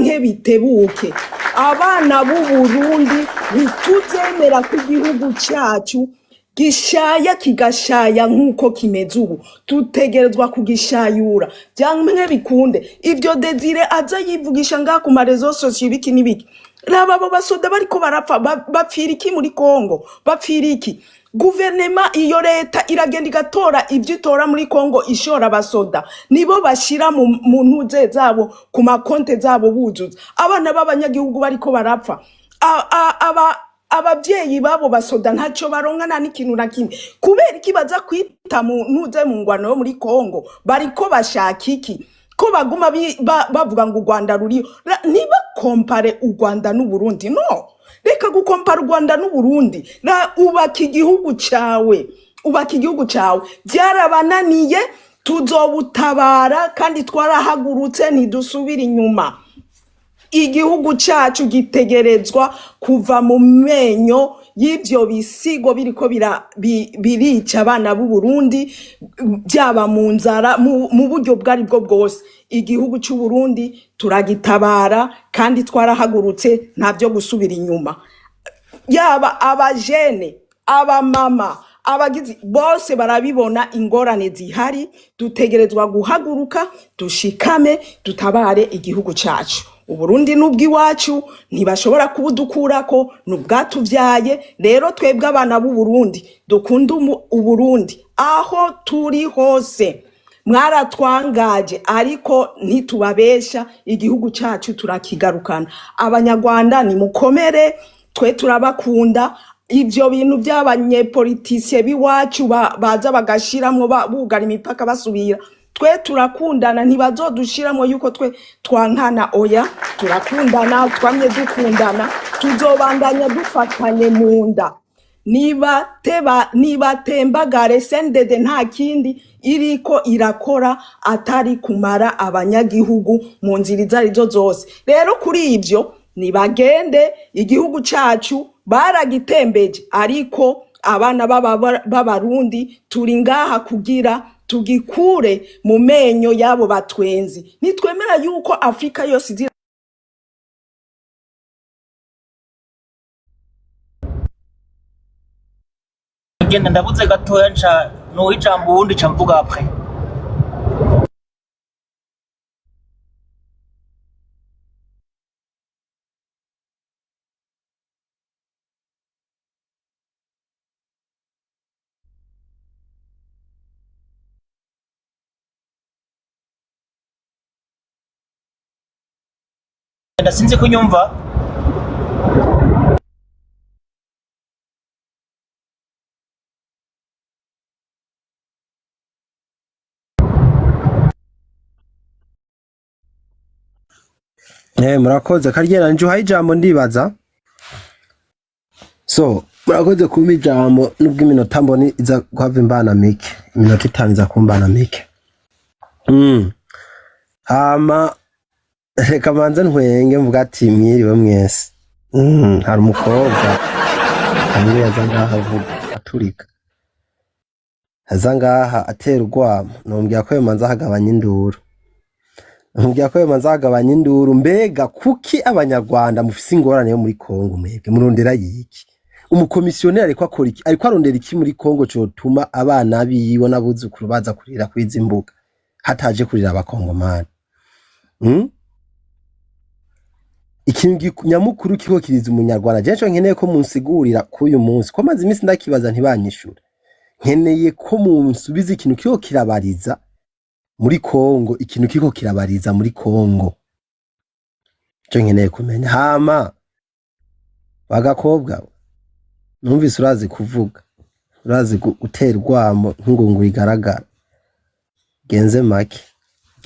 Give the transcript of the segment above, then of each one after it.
canke bitebuke abana b'u Burundi ntituzemera ko igihugu cyacu gishaya kigashaya nk'uko kimeze ubu tutegerezwa kugishayura byanke bikunde ibyo Desire aza yivugisha ngaha ku marezo sosiyo ibiki n'ibiki raba abo basoda bariko barapfa bapfira iki muri Kongo bapfira iki guverinoma iyo leta iragenda igatora ibyo itora muri Kongo ishora abasoda nibo bashira mu ntuze zabo ku makonte zabo buzuza abana b'abanyagihugu bariko barapfa ababyeyi babo basoda ntacyo baronkana n'ikintu na kimwe kubera iki baza kwita mu ntuze mu ngwano yo muri Kongo bariko bashaka iki ko baguma bavuga ngo u Rwanda ruriyo niba kompare u Rwanda n'u Burundi no reka gukompara u Rwanda n'u Burundi ubaka igihugu cyawe byarabananiye tuzobutabara kandi twarahagurutse ntidusubira inyuma igihugu cyacu gitegerezwa kuva mu menyo y'ibyo bisigo biriko birica abana b'u Burundi byaba mu nzara mu buryo bwari bwo bwose igihugu cy'u Burundi turagitabara kandi twarahagurutse ntabyo gusubira inyuma yaba abajene abamama abagizi bose barabibona ingorane zihari dutegerezwa guhaguruka dushikame dutabare igihugu cyacu Uburundi nubwi wacu ntibashobora kubudukurako nubwatuvyaye rero twebwe abana b'u Burundi dukunda Uburundi aho turi hose mwaratwangaje ariko ntitubabesha igihugu cyacu turakigarukana abanyarwanda ni mukomere twe turabakunda ibyo bintu by'abanyepoliticiye biwacu baza bagashiramwo bugara imipaka basubira twe turakundana ntibazodushiramwo yuko twe twankana oya turakundana twamye dukundana tuzobandanya dufatanye mu nda niba tembagare sendede nta kindi iriko irakora atari kumara abanyagihugu mu nzira izo arizo zose rero kuri ibyo nibagende igihugu cyacu baragitembeje ariko abana b'abarundi turi ngaha kugira tugikure mu menyo yabo batwenzi nitwemera yuko Afrika yose izira genda ndabuze gatoya nca n'uwijambo uwundi ca mvuga après sinzi kunyumva murakoze karyera njuhaye ijambo ndibaza so murakoze kumpa ijambo nubwo iminota mboni iza guhava imbana mike iminota 5 iza kumbana mike hama reka manze ntwenge mvuga ati mwiriwe mwese hari umukobwa hamwe yaza ngaha avuga aturika aza ngaha atera urwamo nombwira ko manze hagabanya induru mbega kuki abanyarwanda mufise ingorane yo muri Kongo mwebwe murondera yiki umukomisiyoneri ariko akora iki ariko arondera iki muri Kongo cyo tuma abana bibo nabuzukuru baza kurira kwiza imbuga hataje kurira abakongomani ikintu nyamukuru kiko kiriza umunyarwanda jeje nkeneye ko munsigurira kuyu munsi ko maze iminsi ndakibaza ntibanyishura nkeneye ko munsubiza ikintu kiko kirabariza muri Kongo ikintu kiko kirabariza muri Kongo cyo nkeneye kumenya hama bagakobwa numvise urazi kuvuga urazi gutera urwamo nk'ingunguru igaragara genze make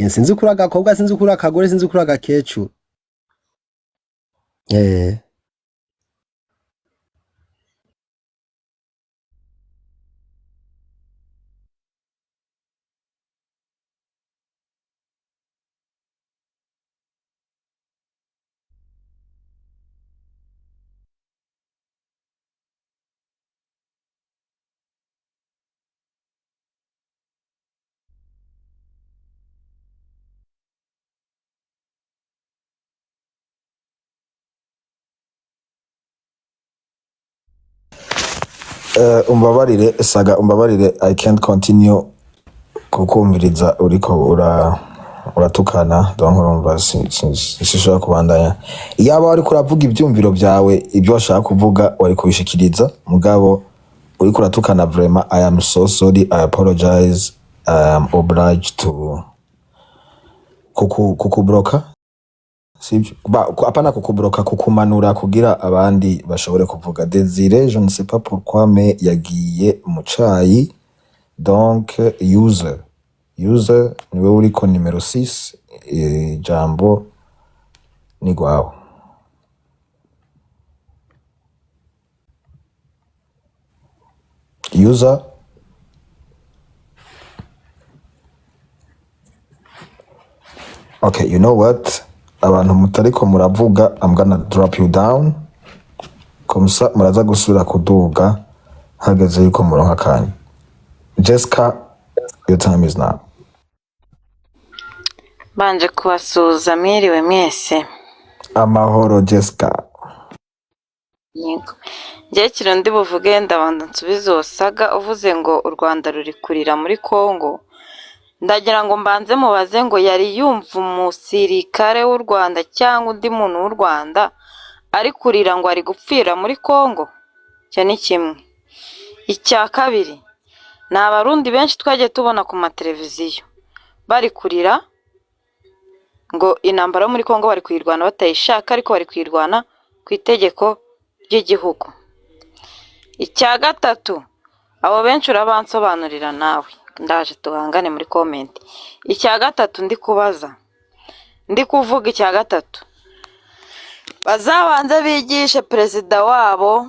sinzi kuri agakobwa sinzi kuri akagore sinzi kuri agakecuru Umbabarire saga umbabarire I can't continue kukumviriza uriko uratukana donc urumva sishobora kubandanya. Iyaba wari kuravuga ibyumviro byawe ibyo washaka kuvuga wari kubishikiriza mugabo uriko uratukana vraiment. I am so sorry, I apologize, I am obliged to kukubloka sibyo apana kukubloka kukumanura kugira abandi bashobore kuvuga. Desire je ne sais pas pourquoi mais yagiye mu cayi donc user niwe uriko numero 6 jambo ni gwawe. User okay, you know what, abantu mutariko muravuga I'm gonna drop you down komsa muraza gusubira kuduga hageze yuko muronka kanya. Jessica, your time is now. Banje kubasuhuza mwiriwe mwese. Amahoro Jessica. Yego. Ngiye kiro ndi buvuge ndabanza nsubize Osaga uvuze ngo u Rwanda ruri kurira muri Kongo. Ndagira ngo mbanze mubaze ngo yari yumva umusirikare w'u Rwanda cyangwa undi muntu w'u Rwanda ari kurira ngo ari gupfira muri Kongo. Cyo ni kimwe. Icya kabiri, ni abarundi benshi twagiye tubona ku mateleviziyo bari kurira ngo intambara yo muri Kongo bari kwirwana batayishaka ariko bari kwirwana ku itegeko ry'igihugu. Icya gatatu, abo benshi urabansobanurira nawe ndaje tuhangane muri comment. Icya gatatu ndi kubaza, ndi kuvuga icya gatatu, bazabanze bigishe perezida wabo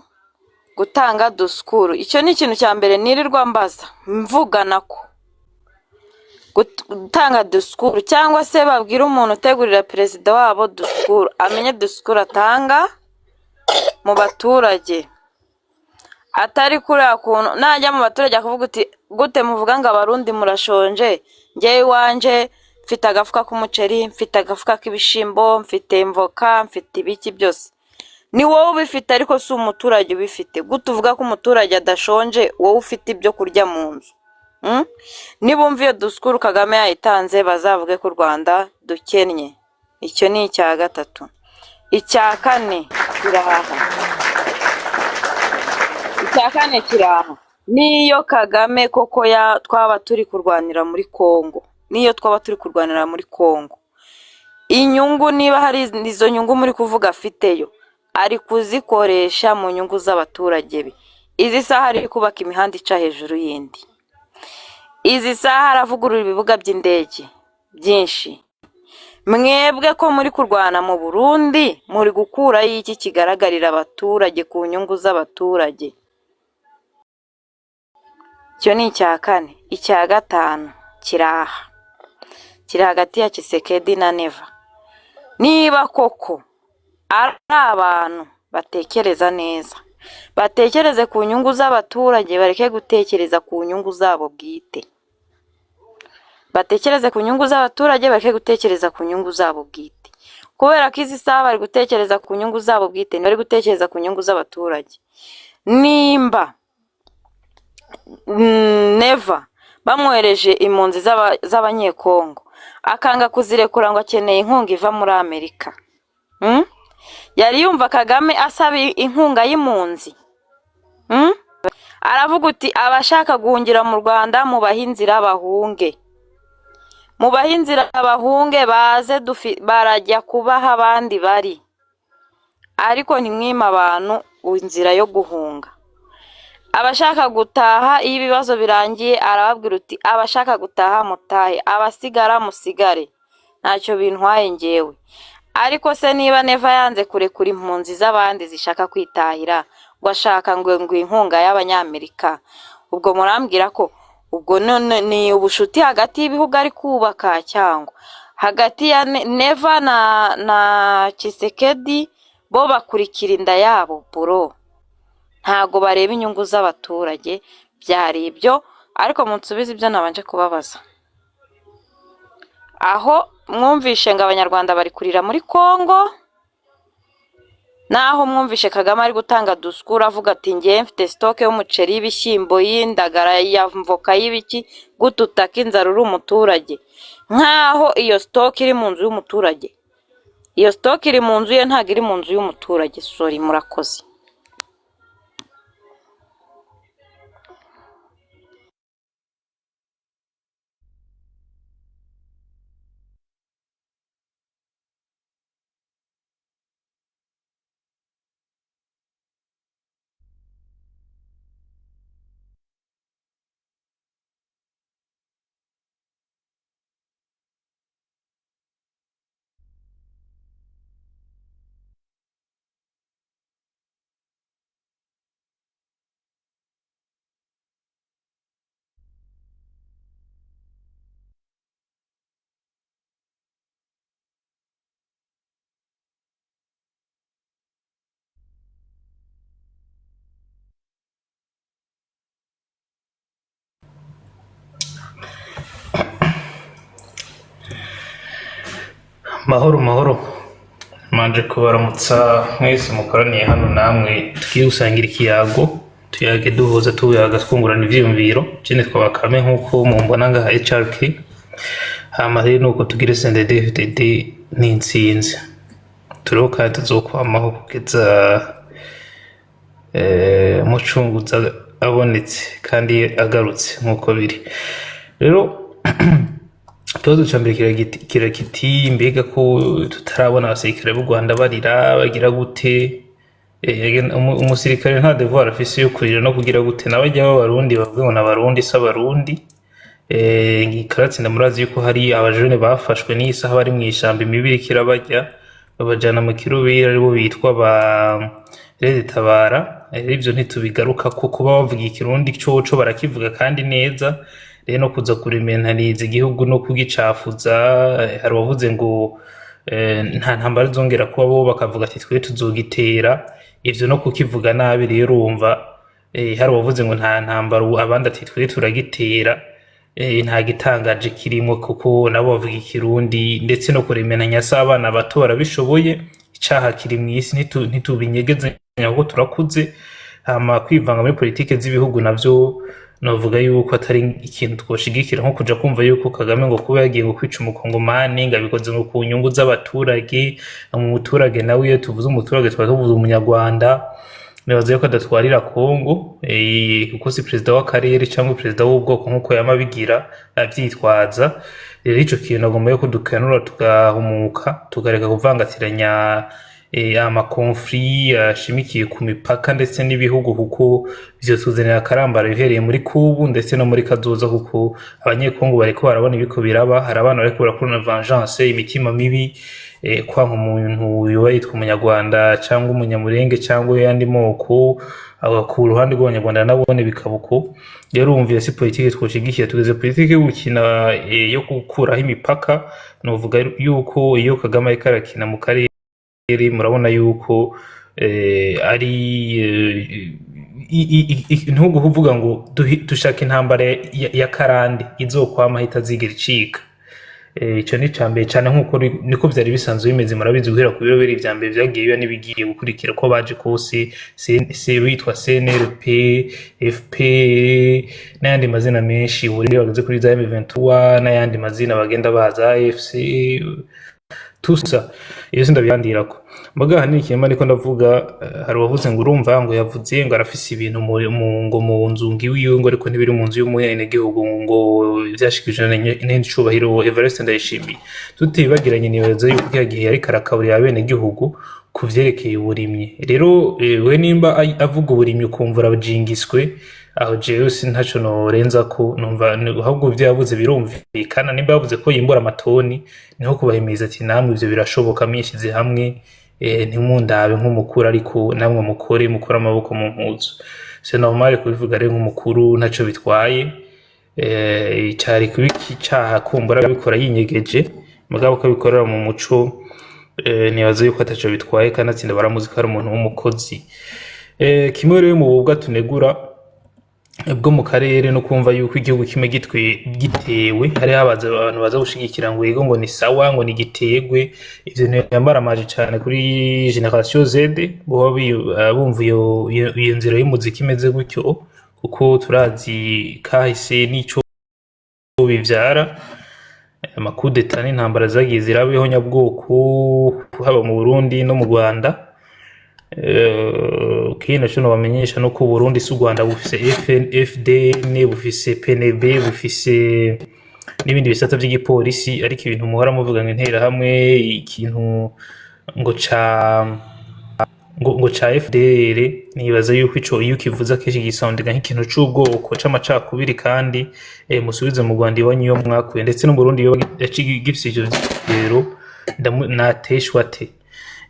gutanga duskuru. Icyo ni ikintu cya mbere nirirwa mbaza mvugana ko gutanga duskuru cyangwa se babwira umuntu utegurira perezida wabo duskuru amenye duskuru atanga mu baturage, atari kuri akuntu najya mu baturage akavuga uti gute muvuga ngo abarundi murashonje, ngewe wanje mfite agafuka k'umuceri, mfite agafuka k'ibishimbo, mfite imvoka, mfite ibiki byose. Ni wowe ubifite ariko si umuturage ubifite. Gute uvuga ko umuturage adashonje wowe ufite ibyo kurya mu nzu? Nibumva iyo duskuru Kagame yayitanze bazavuge ko u Rwanda dukennye. Icyo ni icya gatatu. Icya kane kiraha. Niyo Kagame koko twaba turi kurwanira muri Kongo. Inyungu niba hari izo nyungu muri kuvuga afiteyo ari kuzikoresha mu nyungu z'abaturage be. Izi saha ari kubaka imihanda ica hejuru yindi. Izi saha aravugurura ibibuga by'indege byinshi. Mwebwe ko muri kurwana mu Burundi muri gukura y'iki kigaragarira abaturage ku nyungu z'abaturage. Cyo ni icya kane. Icya gatanu kiraha. Kiri hagati ya Tshisekedi na Neva. Niba koko ari abantu batekereza neza, batekereze ku nyungu z'abaturage, bareke gutekereza ku nyungu zabo bwite. Batekereze ku nyungu z'abaturage, bareke gutekereza ku nyungu zabo bwite. Kubera ko izi saha bari gutekereza ku nyungu zabo bwite, bari gutekereza ku nyungu z'abaturage. Nimba Neva bamwohereje impunzi z'abanyekongo akanga kuzirekura ngo akeneye inkunga iva muri Amerika, yari yumva Kagame asaba inkunga y'impunzi? Aravuga uti abashaka guhungira mu Rwanda mu bahinzira bahunge, mu bahinzira bahunge baze barajya kubaha abandi bari, ariko ntimwima abantu inzira yo guhunga. Abashaka gutaha iyo ibibazo birangiye arababwira uti abashaka gutaha mutahe, abasigara musigare, ntacyo bintwaye ngewe. Ariko se niba Neva yanze kurekura impunzi z'abandi zishaka kwitahira ngo ashaka ngo inkunga y'Abanyamerika, ubwo murambwira ko ubwo none ni ubushuti hagati y'ibihugu ari kubaka cyangwa hagati ya Neva na Tshisekedi bo bakurikira inda yabo bro? Ntago bareba inyungu z'abaturage. Byari ibyo, ariko munsubize ibyo nabanje kubabaza. Aho mwumvishe ngo abanyarwanda bari kurira muri Kongo, naho mwumvishe Kagame ari gutanga dusikuru avuga ati ngiye mfite stoke y'umuceri y'ibishyimbo y'indagara ya mvoka y'ibiki gute utaka inzara uri umuturage, nkaho iyo stoke iri mu nzu y'umuturage. Iyo stoke iri mu nzu ye, ntabwo iri mu nzu y'umuturage. Sorry, murakoze. Mahoro mahoro, manje kubaramutsa mwese mukoraniye hano namwe tugiye gusangira ikiyago tuyage duhuza tuyaga twungurana ivyiyumviro. Jene twabakame nkuko mumbona ngaha HRK, hama rero nuko tugire CNDD-FDD n'intsinzi, turiho kandi tuzokwamaho kugeza umucunguzi abonetse kandi agarutse nkuko biri. Rero ikibazo ca mbere kira kiti mbega ko tutarabona abasirikare b'u Rwanda barira bagira gute? Umusirikare nta devoir afise yo kurira no kugira gute? N'abajya b'abarundi bavuga ngo n'abarundi si abarundi. Karatsinda murazi yuko hari abajene bafashwe n'isaha bari mw'ishamba imibiri kirabajya babajana mu kirubira aribo bitwa ba Rede Tabara. Ivyo ntitubigaruka ko kuba bavuga ikirundi coco barakivuga kandi neza. Rero no kuza kurimentaniza igihugu no kugicafuza, hari wavuze ngo nta ntambara zongera kuba bo bakavuga ati twe tuzogitera. Ivyo no kukivuga nabi rero urumva hari wavuze ngo nta ntambara abandi ati twe turagitera. Nta gitangaje kirimo kuko nabo bavuga ikirundi ndetse no kurimentanya s'abana bato barabishoboye. Icaha kiri mw'isi ntitubinyegezanya kuko turakuze, hama kwivanga muri politike z'ibihugu navyo novuga yuko atari ikintu twoshigikira, nko kuja kumva yuko Kagame ngo kuba yagiye kwica umukongomani ngo abikoze ngo ku nyungu z'abaturage. Mu muturage nawe iyo tuvuze umuturage twari tuvuze umunyarwanda, nibaza yuko adatwarira Kongo kuko si perezida w'akarere cyangwa perezida w'ubwoko nkuko yamabigira avyitwaza. Rero ico kintu agomba yuko dukanura tugahumuka tukareka kuvangatiranya amakonfli ashimikiye ku mipaka ndetse n'ibihugu, kuko ivyo tuzanira akarambara bihereye muri kubu ndetse no muri kazoza, kuko abanyekongo bariko barabona ibiko biraba. Hari abana bariko barakorana vengeance, imitima mibi, kwanka umuntu yoba yitwa umunyarwanda cyangwa umunyamurenge cyangwa yandi moko ku ruhande rw'abanyarwanda nabone bikabuko. Rero urumvira si politike twoshigikiye, tugeze politike yo gukina yo gukuraho imipaka. Novuga yuko iyo Kagame ariko arakina mu karere, murabona yuko ari ntugu kuvuga ngo dushaka intambara ya karande izokwama itazigera icika. Ico ni cambe cyane nkuko niko vyari bisanzwe bimeze. Murabizi guhera ku biroberi vya mbere vyagiye biba nibigiye gukurikira ko baje kose bitwa CNLP, FP n'ayandi mazina menshi buri bageze kuri za M23 n'ayandi mazina bagenda baza AFC tusa. Iyo sindabiyandirako mbaga hani ikiyema ariko ndavuga. Hari wavuze ngo urumva ngo yavuze ngo arafise ibintu mu nzu ngiwiwe ngo ariko ntibiri mu nzu y'umwene gihugu ngo vyashikije n'icubahiro Evariste Ndayishimiye. Tutibagiranye nibaza yuko yagiye yari karakaburira abene gihugu kuvyerekeye uburimyi. Rero we nimba avuga uburimyi ukumva urabjingiswe, aho jewe sintaco norenza ko numva ahubwo ivyo yavuze birumvikana. Nimba yavuze ko yimbura amatoni, niho kubahimiriza ati namwe ivyo birashoboka mwishyize hamwe, ntimundabe nk'umukuru ariko namwe mukore amaboko mu mpuzu. C'est normal kubivuga rero nk'umukuru ntaco bitwaye. Cyari kubiki cyaha kumbura bikora yinyegeje, mugabo ko bikorera mu muco. Nibaza yuko ataco bitwaye kandi atsinda baramuzi ko ari umuntu w'umukozi. Kimwe rero mu bubwa tunegura bwo mu karere no kumva yuko igihugu kimwe gitewe hari habaza abantu baza gushigikira ngo yego ngo ni sawa ngo ni gitegwe ivyo ntiyambaramaje cyane kuri Generation Z bo bumva iyo nzira y'umuziki imeze gutyo kuko turazi kahise n'ico bivyara amakudeta n'intambara zagiye zirabeho nyabwoko haba mu Burundi no mu Rwanda. Kino cyo bamenyesha no ku Burundi su Rwanda bufise FDN bufise PNB bufise n'ibindi bisata by'igipolisi ariko ibintu muhora muvuga ngo intera hamwe ikintu ngo ca FDR nibaza yuko ico iyo kivuza keshi gisoundinga nk'ikintu c'ubwoko c'amacakubiri kandi musubize mu Rwanda iwanyu yo mwakuye ndetse no mu Burundi yo gifise ivyo rero nateshwate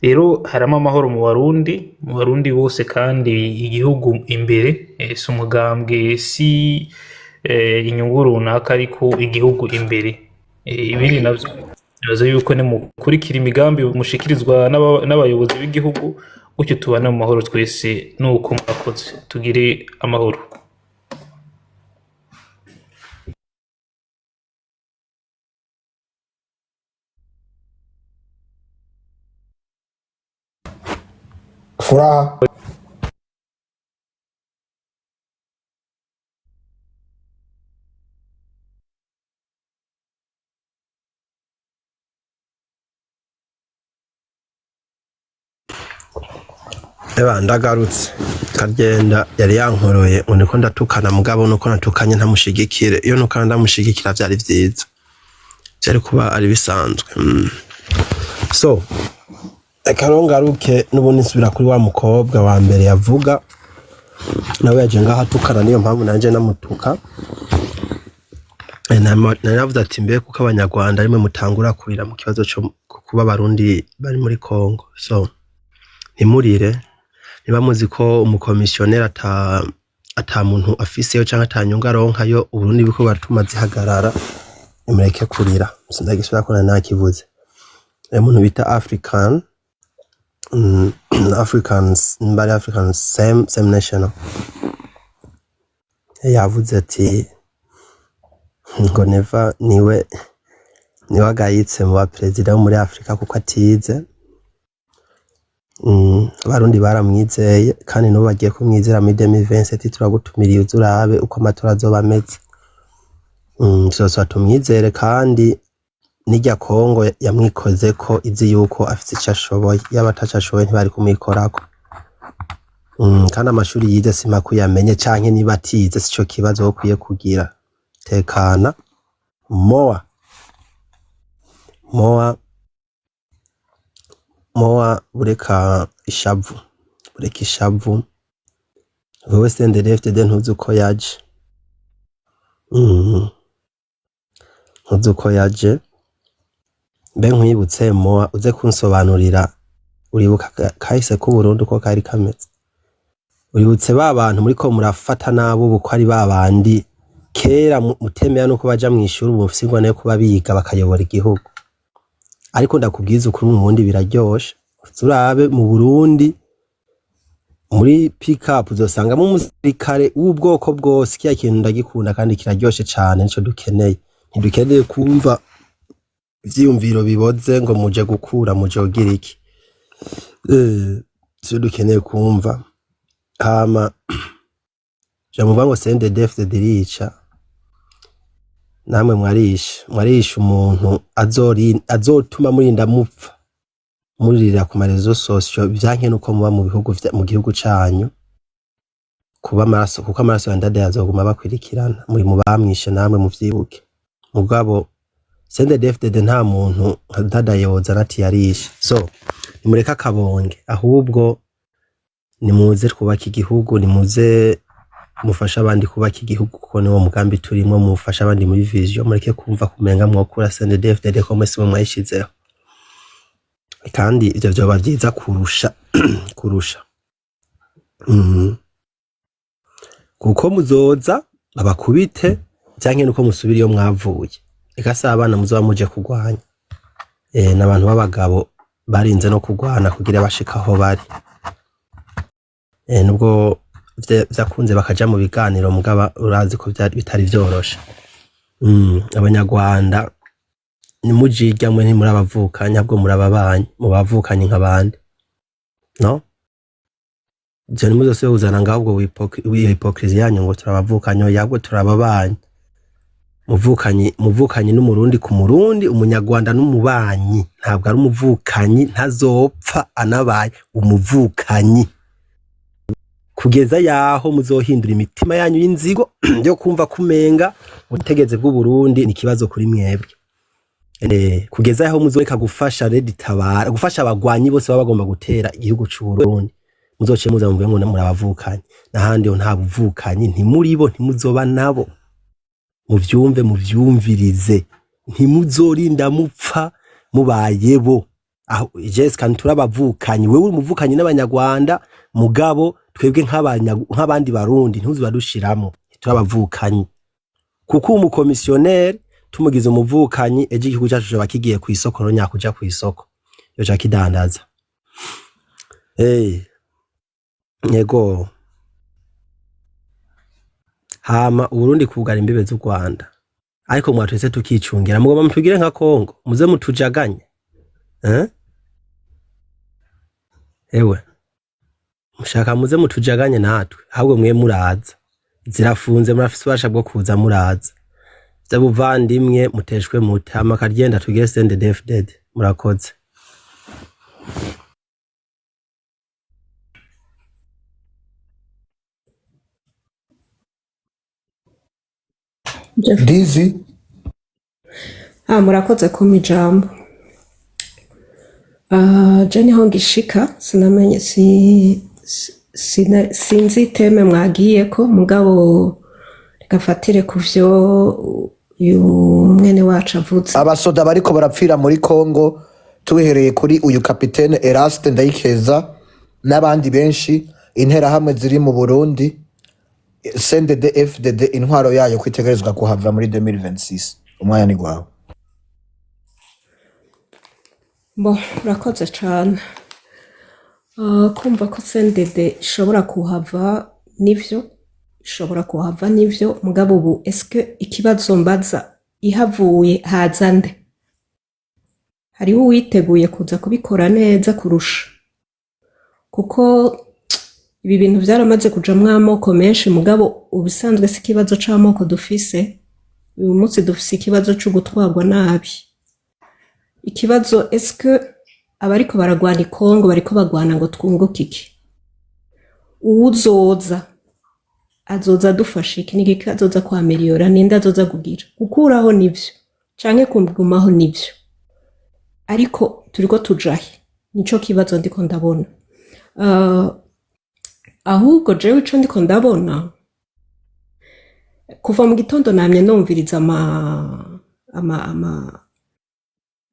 rero haramo amahoro mu Barundi bose kandi igihugu imbere si umugambwe si inyungu runaka ariko igihugu imbere ibindi navyo nibaza yuko ni mukurikira imigambi mushikirizwa n'abayobozi b'igihugu gutyo tubana mu mahoro twese nuko mwakoze tugire amahoro. Furaha ndagarutse Karyenda yari yankoroye ngo niko ndatukana mugabo nuko natukanye ntamushigikire iyo nuko ndamushigikira byari vyiza byari kuba ari bisanzwe so akarongaruke nubundi nsubira kuri wa mukobwa wa mbere yavuga nawe yaje ngaha tukana niyo mpamvu nanje namutuka naravuze ati mbe kuko abanyarwanda rimwe mutangura kurira mu kibazo cyo kuba Barundi bari muri Kongo so ntimurire niba muzi ko umukomisiyoneri ata muntu afiseyo cyangwa atanyunga aronkayo Uburundi biko batuma zihagarara imureke kurira sindagisubira ko nakivuze umuntu bita Africans same national yavuze ati ngo neva niwe agayitse mu baperezida bo muri Afrika kuko atize Abarundi baramwizeye kandi n'ubu bagiye kumwizera muri 2027 turagutumiriye uzurabe uko amatora azoba ameze so tumwizere kandi nijya Kongo yamwikoze ko izi yuko afite icyo ashoboye yaba atacashoboye ntibari kumwikorako kandi amashuri yize sima kuyamenye canke niba atize sico kibazo wo kuye kugira tekana moa ureka ishavu wewe sende left de ntuzi uko yaje mbe nkwibutse moa uze kunsobanurira uribuka kahise ku Burundi ko kari kameze uributse bantu muri ko murafata nabo buko ari babandi kera mutemera no kubaja mwishuri ubufisingwa nayo kuba biga bakayobora igihugu ariko ndakubwiza ukuri mu bundi biraryoshe turabe mu Burundi muri pick up uzosangamo umusirikare w'ubwoko bwose kiya kintu ndagikunda kandi kiraryoshe cyane nico dukeneye ntidukeneye kumva ivyiyumviro biboze ngo muje gukura muje ugira iki cyo dukeneye kumva hama jamuva ngo sende defte dirica namwe mwarisha umuntu azotuma murinda mupfa muririra ku marezo sosio byanke nuko muba mu bihugu mu gihugu canyu kuba amaraso kuko amaraso yandade yazoguma bakwirikirana muri mu bamwishe namwe muvyibuke mugabo sende defte de nta muntu dadayoza nati yarishe so nimureka kabonge ahubwo nimuze twubaka igihugu nimuze mufasha abandi kubaka igihugu kuko niwo mugambi turimo mufasha abandi muri vision mureke kumva kumenga mwokura CNDD-FDD ko mwese mwayishizeho kandi ivyo byoba byiza kurusha kuko muzoza abakubite cyanke nuko musubira iyo mwavuye ikasa abana muzoba muje kugwanya n'abantu b'abagabo barinze no kugwana kugira bashikaho bari nubwo vyakunze bakaja mu biganiro mugaba urazi ko bitari vyoroshe. Abanyarwanda nimujirya mwe ntimuri abavukanye ahubwo muri ababanyi mu bavukanye nk'abandi no je nimuzose uzana ngaho ubwo hypocrisie yanyu ngo turabavukanye yabwo turababanyi muvukanye n'umurundi ku murundi umunyarwanda n'umubanyi ntabwo ari umuvukanyi ntazopfa anabaye umuvukanyi kugeza yaho muzohindura imitima yanyu y'inzigo yo kumva kumenga ubutegeze bw'u Burundi ni kibazo kuri mwebwe kugeza yaho muzoreka gufasha Red Tabara gufasha abagwanyi bose baba bagomba gutera igihugu cy'u Burundi muzoce muza mvuye ngo muri abavukanye nahandi nta buvukanyi ntimuribo ntimuzoba nabo muvyumve muvyumvirize ntimuzorinda mupfa mubayebo aho Jessica turabavukanye wewe uri muvukanyi n'abanyarwanda mugabo twebwe nk'abandi barundi ntuzi badushiramo turabavukanye kuko umukomisiyoneri tumugize umuvukanyi eje igihugu cyacu cyo bakigiye ku isoko ro nyakuja ku isoko yo cakidandaza yego hama Uburundi kugara imbibe z'u Rwanda ariko mwatwese tukicungira mugomba mutugire nka Kongo muze mutujaganye ewe mushaka muze mutujaganye natwe ahubwo mwe muraza zirafunze murafise ubasha bwo kuza muraza zabuvandimwe muteshwe mutama karyenda tugire CNDD-FDD murakoze Dizi murakoze kumpa ijambo jeni ho ngishika sinamenye sinzi iteme mwagiyeko mugabo gafatire kuvyo uyu mwene wacu avuze abasoda bariko barapfira muri Kongo tuhereye kuri uyu kapitene Eraste Ndayikeza n'abandi benshi interahamwe ziri mu Burundi CNDD-FDD intwaro yayo kwitegerezwa kuhava muri 2026 umwanya ni gwawe urakoze cyane kumva ko CNDD ishobora kuhava nivyo mugabo ubu eske ikibazo mbaza ihavuye haza nde hariho uwiteguye kuza kubikora neza kurusha kuko ibi bintu byaramaze kujamwo amoko menshi mugabo ubisanzwe si ikibazo c'amoko dufise uyu munsi dufise ikibazo cyo gutwarwa nabi ikibazo eske abariko baragwana Kongo bariko bagwana ngo twunguke iki uwuzoza azoza dufasha iki niki azoza kwa miliyora ninde azoza kugira gukuraho nivyo canke kumgumaho nivyo ariko turiko tujahe nico kibazo ndiko ndabona ahubwo jewe ico ndiko ndabona kuva mu gitondo namye numviriza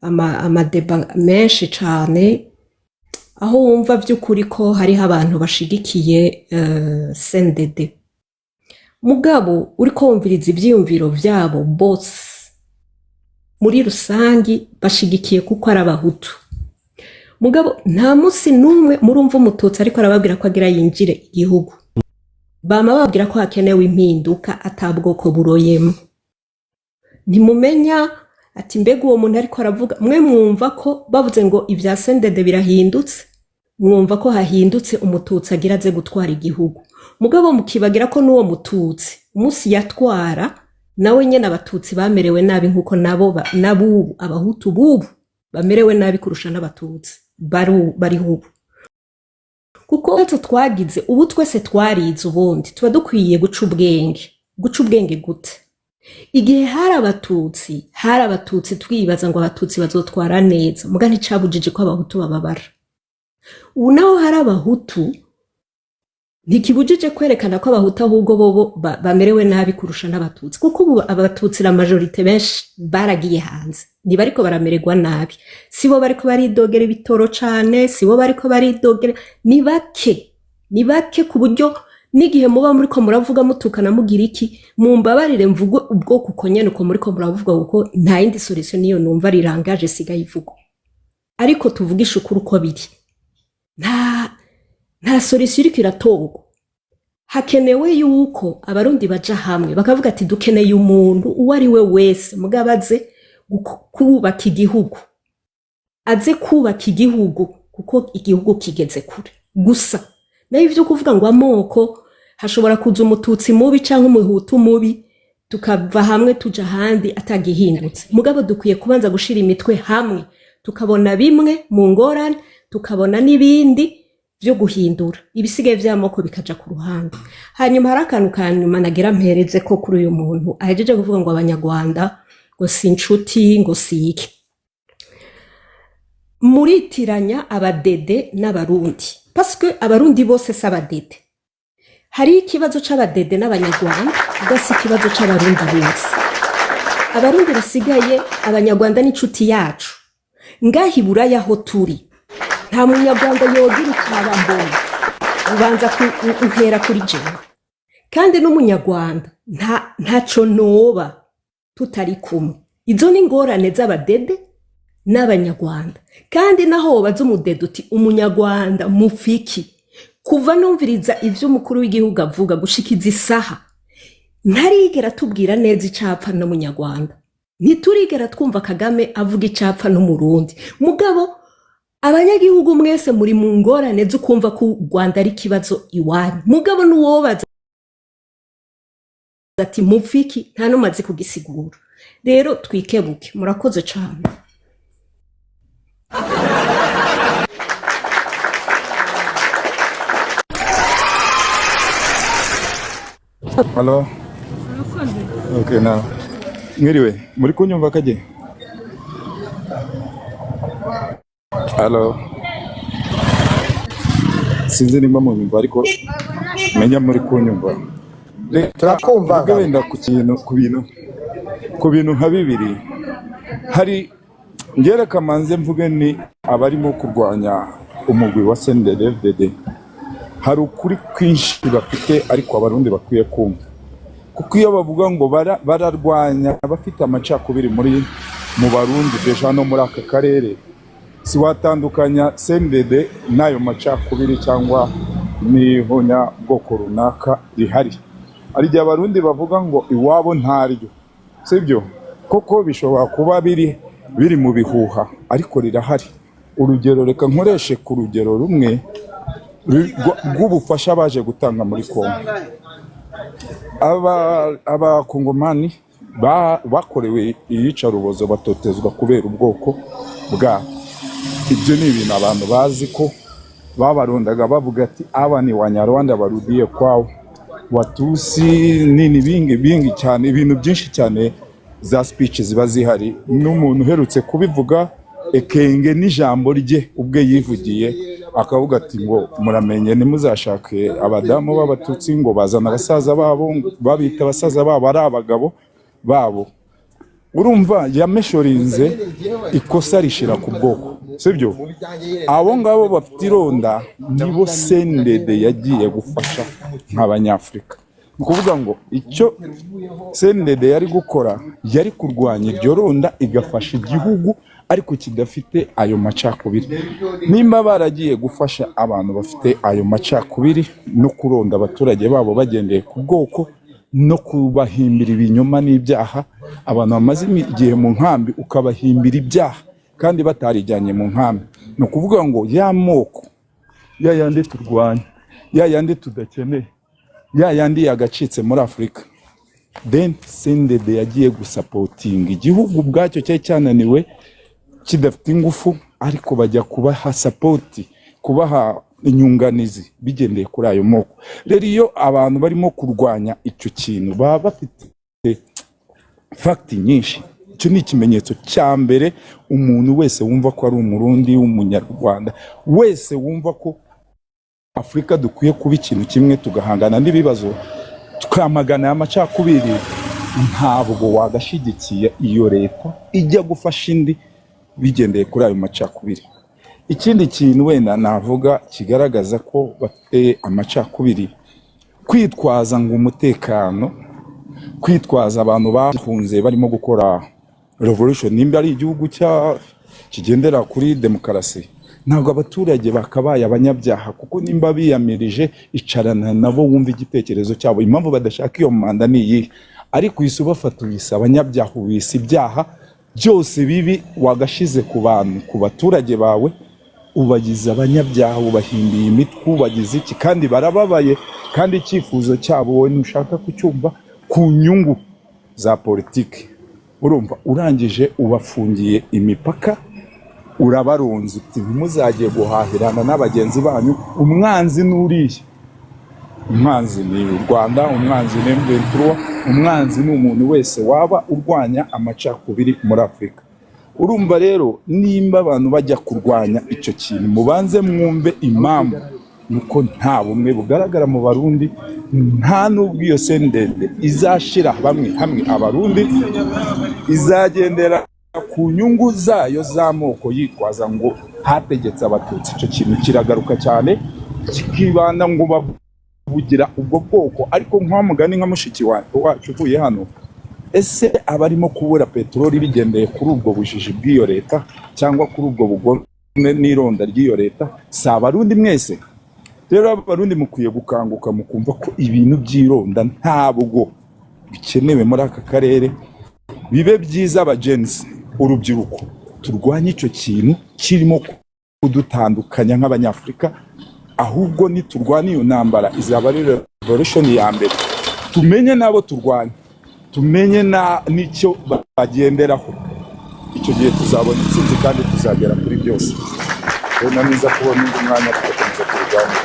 amadeba menshi cane aho wumva vy'ukuri ko hariho abantu bashigikiye CNDD mugabo uriko wumviriza ivyiyumviro vyabo bose muri rusangi bashigikiye kuko ari abahutu mugabo nta musi numwe murumva umututsi ariko arababwira ko agira yinjire igihugu bama babwira ko hakenewe impinduka atabwoko buroyemo ntimumenya ati mbega uwo muntu ariko aravuga mwe mwumva ko bavuze ngo ibya CNDD birahindutse mwumva ko hahindutse umututsi agira aze gutwara igihugu mugabo mukibagira ko n'uwo mututsi umunsi yatwara nawe nyene abatutsi bamerewe nabi nkuko nabubu abahutu bubu bamerewe nabi kurusha n'abatutsi bari hubu kuko icyo twagize ubu twese twarize ubundi tuba dukwiye guca ubwenge gute igihe hari abatutsi twibaza ngo abatutsi bazotwara neza muga nticabujije ko abahutu bababara ubu naho hari abahutu ntikibujije kwerekana ko abahutu ahubwo bobo bamerewe nabi kurusha n'abatutsi kuko ubu abatutsi la majorite benshi baragiye hanze ntibariko baramererwa nabi sibo bariko baridogera ibitoro cane sibo bariko baridogera ni bake ku buryo n'igihe muba muriko muravuga mutukana mugira iki mumbabarire mvuge ubwoko uko nyene uko muriko muravuga kuko nta yindi solution niyo numva rirangaje sigaye ivuga ariko tuvugisha ukuri uko biri nta solution iriko iratorwa hakenewe yuko abarundi baja hamwe bakavuga ati dukeneye umuntu uwo ari we wese mugabo aze kubaka igihugu, aze kubaka igihugu kuko igihugu kigeze kure. Gusa nayo ivyo kuvuga ngo amoko hashobora kuza umututsi mubi canke umuhutu mubi tukava hamwe tuja handi atagihindutse. Mugabo dukwiye kubanza gushira imitwe hamwe tukabona bimwe mu ngorane tukabona n'ibindi vyo guhindura, ibisigaye vy'amoko bikaja ku ruhande. Hanyuma hari akantu kanyuma nagira mpereze ko kuri uyu muntu ahejeje kuvuga ngo abanyarwanda ngo si inshuti ngo si iki. Muritiranya abadede n'abarundi parce que abarundi bose si abadede. Hari ikibazo c'abadede n'abanyarwanda gasi ikibazo c'abarundi bose. Abarundi basigaye abanyarwanda n'inshuti yacu ngahi buraya ho turi nta munyarwanda yogira ikarambona ubanza uhera kuri jewe kandi n'umunyarwanda ntaco noba tutari kumwe. Izo ni ingorane z'abadede n'abanyarwanda kandi naho baza umudede uti umunyarwanda mufiki kuva numviriza ivyo umukuru w'igihugu avuga gushikiza isaha ntarigera tubwira neza icapfa n'umunyarwanda, ntiturigera twumva Kagame avuga icapfa n'umurundi. Mugabo abanyagihugu mwese muri mu ngorane zo kumva ko u Rwanda ari kibazo iwanyu. Mugabo nuwobaza ati mufiki nta numaze kugisigura. Rero twikebuke. Murakoze cyane. Hello. Okay, now. Mwiriwe, muri kunyumva kaje? Hello. Sinzi nimba munyumva ariko menya muri kunyumva. Turakumva. Wenda ku bintu nka bibiri. Hari ngere kamanze mvuge ni abarimo kurwanya umugwi wa CNDD-FDD. Hari ukuri kwinshi bafite ariko abarundi bakwiye kumva. Kuko iyo bavuga ngo bararwanya bafite amacakubiri mu barundi deja no muri aka karere, si watandukanya CNDD n'ayo macakubiri cyangwa nihonya bwoko runaka rihari. Ari gihe abarundi bavuga ngo iwabo ntaryo, sibyo? Koko bishobora kuba biri mu bihuha ariko rirahari. Urugero reka nkoreshe ku rugero rumwe rw'ubufasha baje gutanga muri Kongo. Abakongomani bakorewe iyicarubozo batotezwa kubera ubwoko bwabo. Ibyo ni ibintu abantu bazi ko babarondaga bavuga ati aba ni Wanyarwanda barudiye kwao, Watusi nini bingi cyane, ibintu byinshi cyane za speech ziba zihari. N'umuntu uherutse kubivuga ekenge n'ijambo rye ubwe yivugiye akavuga ati ngo muramenye nimuzashake abadamu b'abatutsi ngo bazana abasaza babo babita abasaza babo ari abagabo babo. Urumva yameshorinze ikosa rishira ku bwoko, sibyo? Abo ngabo bafite ironda nibo CNDD yagiye gufasha nk'abanyafrika. Kuvuga ngo icyo CNDD yari gukora yari kurwanya iryo ronda igafasha igihugu ariko kidafite ayo macakubiri. Nimba baragiye gufasha abantu bafite ayo macakubiri no kuronda abaturage babo bagendeye ku bwoko no kubahimbira ibinyoma n'ibyaha, abantu bamaze igihe mu nkambi ukabahimbira ibyaha kandi batarijyanye mu nkambi, no kuvuga ngo ya moko ya yandi turwanya, ya yandi tudakeneye, ya yandi yagacitse muri Afrika, then CNDD yagiye gusapotinga igihugu bwacyo cyari cyananiwe kidafite ingufu ariko bajya kubaha support, kubaha inyunganizi bigendeye kuri ayo moko. Rero iyo abantu barimo kurwanya icyo kintu baba bafite fact nyinshi. Icyo ni ikimenyetso cya mbere umuntu wese wumva ko ari umurundi w'umunyarwanda wese wumva ko Afrika dukwiye kuba ikintu kimwe tugahangana n'ibibazo tukamagana amacakubiri, ntabwo wagashigikiye iyo leta ijya gufasha indi bigendeye kuri ayo macakubiri. Ikindi kintu wenda navuga kigaragaza ko bafite amacakubiri, kwitwaza ngo umutekano, kwitwaza abantu bahunze barimo gukora revolution, nimba ari igihugu kigendera kuri demokarasi ntabwo abaturage bakabaye abanyabyaha, kuko nimba biyamirije icarana nabo wumva igitekerezo cyabo, impamvu badashaka iyo manda ni iyi. Ariko uhise ubafata ubise abanyabyaha, ubise ibyaha byose bibi wagashize ku bantu, ku baturage bawe, ubagize abanyabyaha, ubahimbiye imitwe, ubagize iki, kandi barababaye, kandi icyifuzo cyabo wowe ntushaka kucyumva ku nyungu za politiki. Urumva urangije ubafungiye imipaka, urabarunze uti ntimuzagiye guhahirana n'abagenzi banyu. Umwanzi n'uriye, umwanzi ni u Rwanda, umwanzi ni M23, umwanzi ni umuntu wese waba urwanya amacakubiri muri Afurika. Urumva rero nimba abantu bajya kurwanya icyo kintu, mubanze mwumve impamvu nuko nta bumwe bugaragara mu Barundi, nta n'ubwo iyo sendede izashira bamwe hamwe abarundi, izagendera ku nyungu zayo z'amoko yitwaza ngo hategetse abatutsi. Icyo kintu kiragaruka cyane, kikibanda ngo bavugira ubwo bwoko. Ariko nka mugani nka mushiki wacu uvuye hano, ese abarimo kubura peteroli bigendeye kuri ubwo bujiji bw'iyo leta cyangwa kuri ubwo bugome n'ironda ry'iyo leta, si abarundi mwese? Rero abarundi mukwiye gukanguka mukumva ko ibintu by'ironda ntabwo bikenewe muri aka karere. Bibe byiza abagenzi, urubyiruko, turwanye icyo kintu kirimo kudutandukanya nk'abanyafurika, ahubwo niturwanya iyo ntambara izaba ari revolution ya mbere. Tumenye nabo turwanya, tumenye n'icyo bagenderaho, icyo gihe tuzabona intsinzi kandi tuzagera kuri byose. Rero niza kubona undi mwanya tugakomeza kurwanya.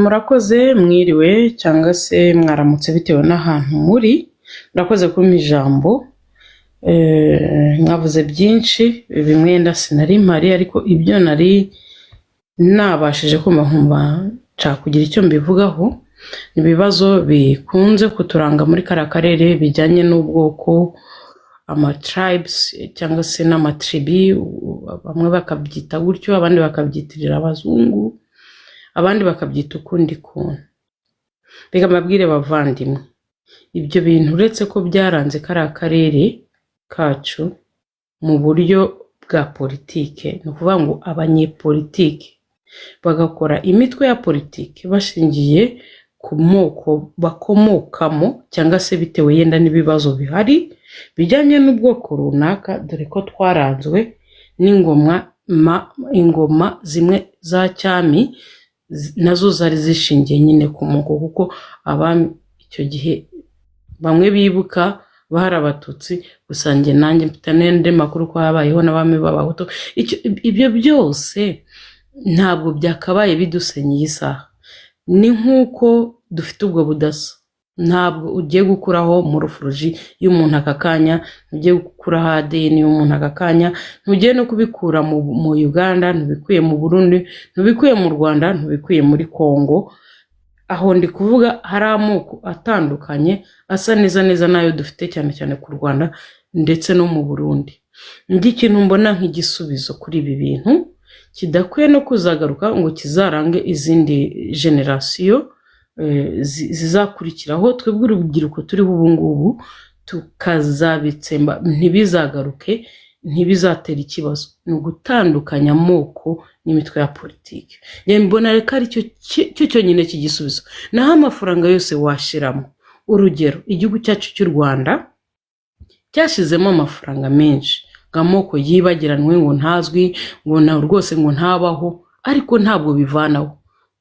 Murakoze, mwiriwe cyangwa se mwaramutse bitewe n'ahantu muri. Murakoze kumpa ijambo. Mwavuze byinshi, bimwe nda sinari mpari, ariko ibyo nari nabashije kumva nkumva nshaka kugira icyo mbivugaho. Ibibazo bikunze kuturanga muri kara karere bijyanye n'ubwoko, ama-tribes cyangwa se n'amatribi, bamwe bakabyita gutyo, abandi bakabyitirira abazungu, abandi bakabyita ukundi kuntu. Reka mbabwire bavandimwe, ibyo bintu uretse ko byaranze kara karere kacu mu buryo bwa politike, ni ukuvuga ngo abanyepolitike bagakora imitwe ya politike bashingiye ku moko bakomokamo, cyangwa se bitewe yenda n'ibibazo bihari bijyanye n'ubwoko runaka, dore ko twaranzwe ingoma zimwe za cyami nazo zari zishingiye nyine ku moko, kuko abami icyo gihe bamwe bibuka bahari abatutsi, gusa njye nanjye mfite n'andi makuru ko habayeho n'abami b'abahutu. Ibyo byose ntabwo byakabaye bidusenyeye isaha. Ni nk'uko dufite ubwo budasa, ntabwo ugiye gukuraho morufuruji y'umuntu aka kanya, ugiye gukuraho ADN y'umuntu aka kanya, ntugiye no kubikura mu Uganda, ntubikuye mu Burundi, ntubikuye mu Rwanda, ntubikuye muri Kongo. Aho ndi kuvuga hari amoko atandukanye asa neza neza nayo dufite cyane cyane ku Rwanda ndetse no mu Burundi. Ndi kintu mbona nk'igisubizo kuri ibi bintu kidakwiye no kuzagaruka ngo kizarange izindi generasiyo zizakurikiraho. Twebwe urubyiruko turiho ubu ngubu tukazabitsemba, ntibizagaruke, ntibizatera ikibazo. Ni ugutandukanya amoko n'imitwe ya politiki. Mbona reka ari cyo cyonyine cy'igisubizo. Naho amafaranga yose washiramo, urugero igihugu cyacu cy'u Rwanda cyashizemo amafaranga menshi, amoko yibagiranwe ngo ntazwi, ngo na rwose ngo ntabaho, ariko ntabwo bivanaho.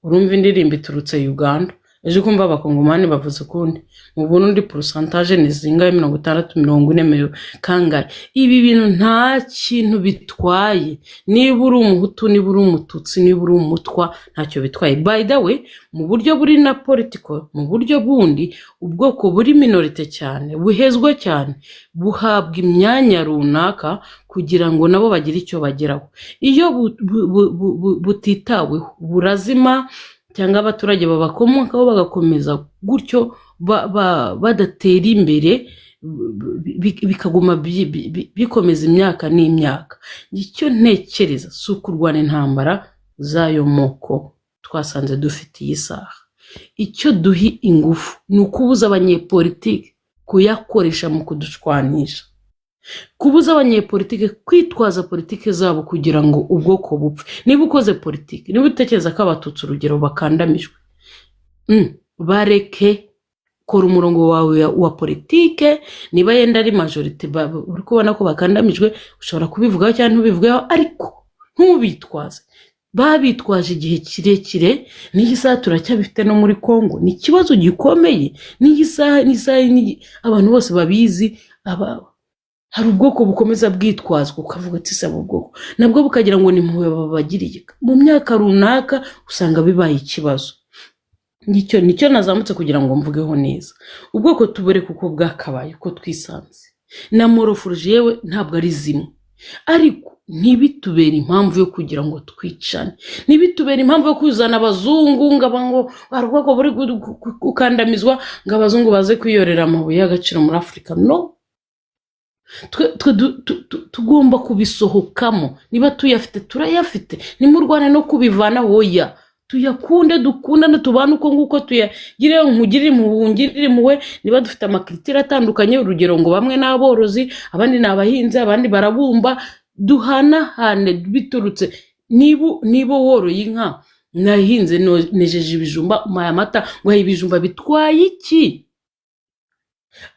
Urumva indirimbo iturutse Uganda, ejo kumva abakongomani bavuze ukundi, mu Burundi pourcentage ni zingahe, 60 40 kangahe. Ibi bintu nta kintu bitwaye. Niba uri umuhutu, niba uri umututsi, niba uri umutwa, ntacyo bitwaye. By the way, mu buryo buri na political, mu buryo bundi ubwoko buri minorite cyane, buhezwa cyane, buhabwa imyanya runaka kugira ngo nabo bagire icyo bageraho. Iyo butitaweho burazima, cyangwa abaturage babakomokaho bagakomeza gutyo badatera imbere, bikaguma bikomeza imyaka n'imyaka. Icyo ntekereza si ukurwana intambara z'ayo moko twasanze dufitiye isaha. Icyo duhi ingufu ni ukubuza abanyepolitiki kuyakoresha mu kudushwanisha, kubuza abanyepolitike kwitwaza politike zabo kugira ngo ubwoko bupfe. Niba ukoze politike, niba utekereza ko abatutsi urugero bakandamijwe, bareke, kora umurongo wawe wa politike. Niba yenda ari majorite uri kubona ko bakandamijwe, ushobora kubivugaho cyangwa ntubivugeho, ariko ntubitwaze. Babitwaje igihe kirekire, n'iyi saha turacyabifite no muri Kongo. Ni ikibazo gikomeye, n'iyi saha abantu bose babizi. Hari ubwoko bukomeza bwitwazwa, ukavuga ati saba ubwoko nabwo bukagira ngo ni impuhwe babagiriye. Mu myaka runaka usanga bibaye ikibazo. Nicyo nazamutse kugira ngo mvugeho neza. Ubwoko tubure kuko bwakabaye uko twisanze, na morofoloji yewe ntabwo ari zimwe, ariko ntibitubera impamvu yo kugira ngo twicane, ntibitubera impamvu yo kuzana abazungu ngo ubwoko buri gukandamizwa ngo abazungu baze kwiyorera amabuye y'agaciro muri Afurika. No, tugomba kubisohokamo. Niba tuyafite turayafite, nimurwane no kubivana hoya, tuyakunde, dukundane, tubane uko nguko, tuyagire nkugirire muhungirire impuhwe. Niba dufite amakriteri atandukanye, urugero ngo bamwe n'aborozi, abandi n'abahinzi, abandi barabumba, duhanahane biturutse. Niba woroye inka, nahinze nejeje ibijumba, umpaye amata, nguhaye ibijumba, bitwaye iki?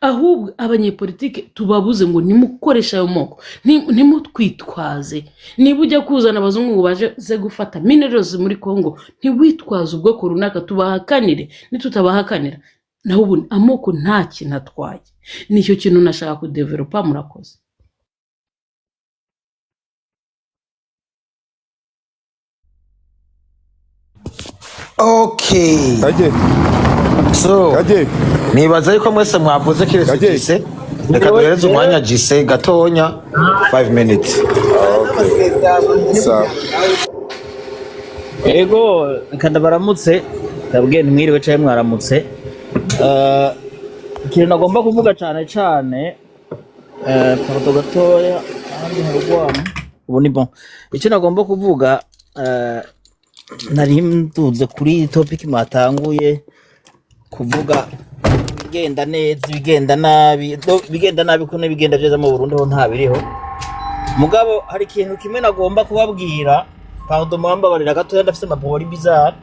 Ahubwo abanyepolitike tubabuze ngo nimukoresha ayo moko, nimutwitwaze. Niba ujya kuzana abazungu ngo baje gufata minerals muri Kongo, ntiwitwaze ubwoko runaka, tubahakanire. Nitutabahakanira naho ubu amoko nta kintu atwaye. Nicyo kintu nashaka kudevelopa. Murakoze. Okay. So nibaza yuko mwese mwavuze kirese gise, reka duhereze umwanya gise gatonya 5 minutes. Ego kandi baramutse, ndabwiye mwiriwe cyane mwaramutse. Ikintu nagomba kuvuga cyane pardon gatoya kandi harugwamo ubu ni bon. Icyo nagomba kuvuga nari mduze kuri topic mwatanguye kuvuga bigenda neza, bigenda nabi ko n'ibigenda byiza mu Burundi ho nta biriho. Mugabo hari ikintu kimwe nagomba kubabwira, pardon mwambabarira gatoya, ndafite amabori bizarre.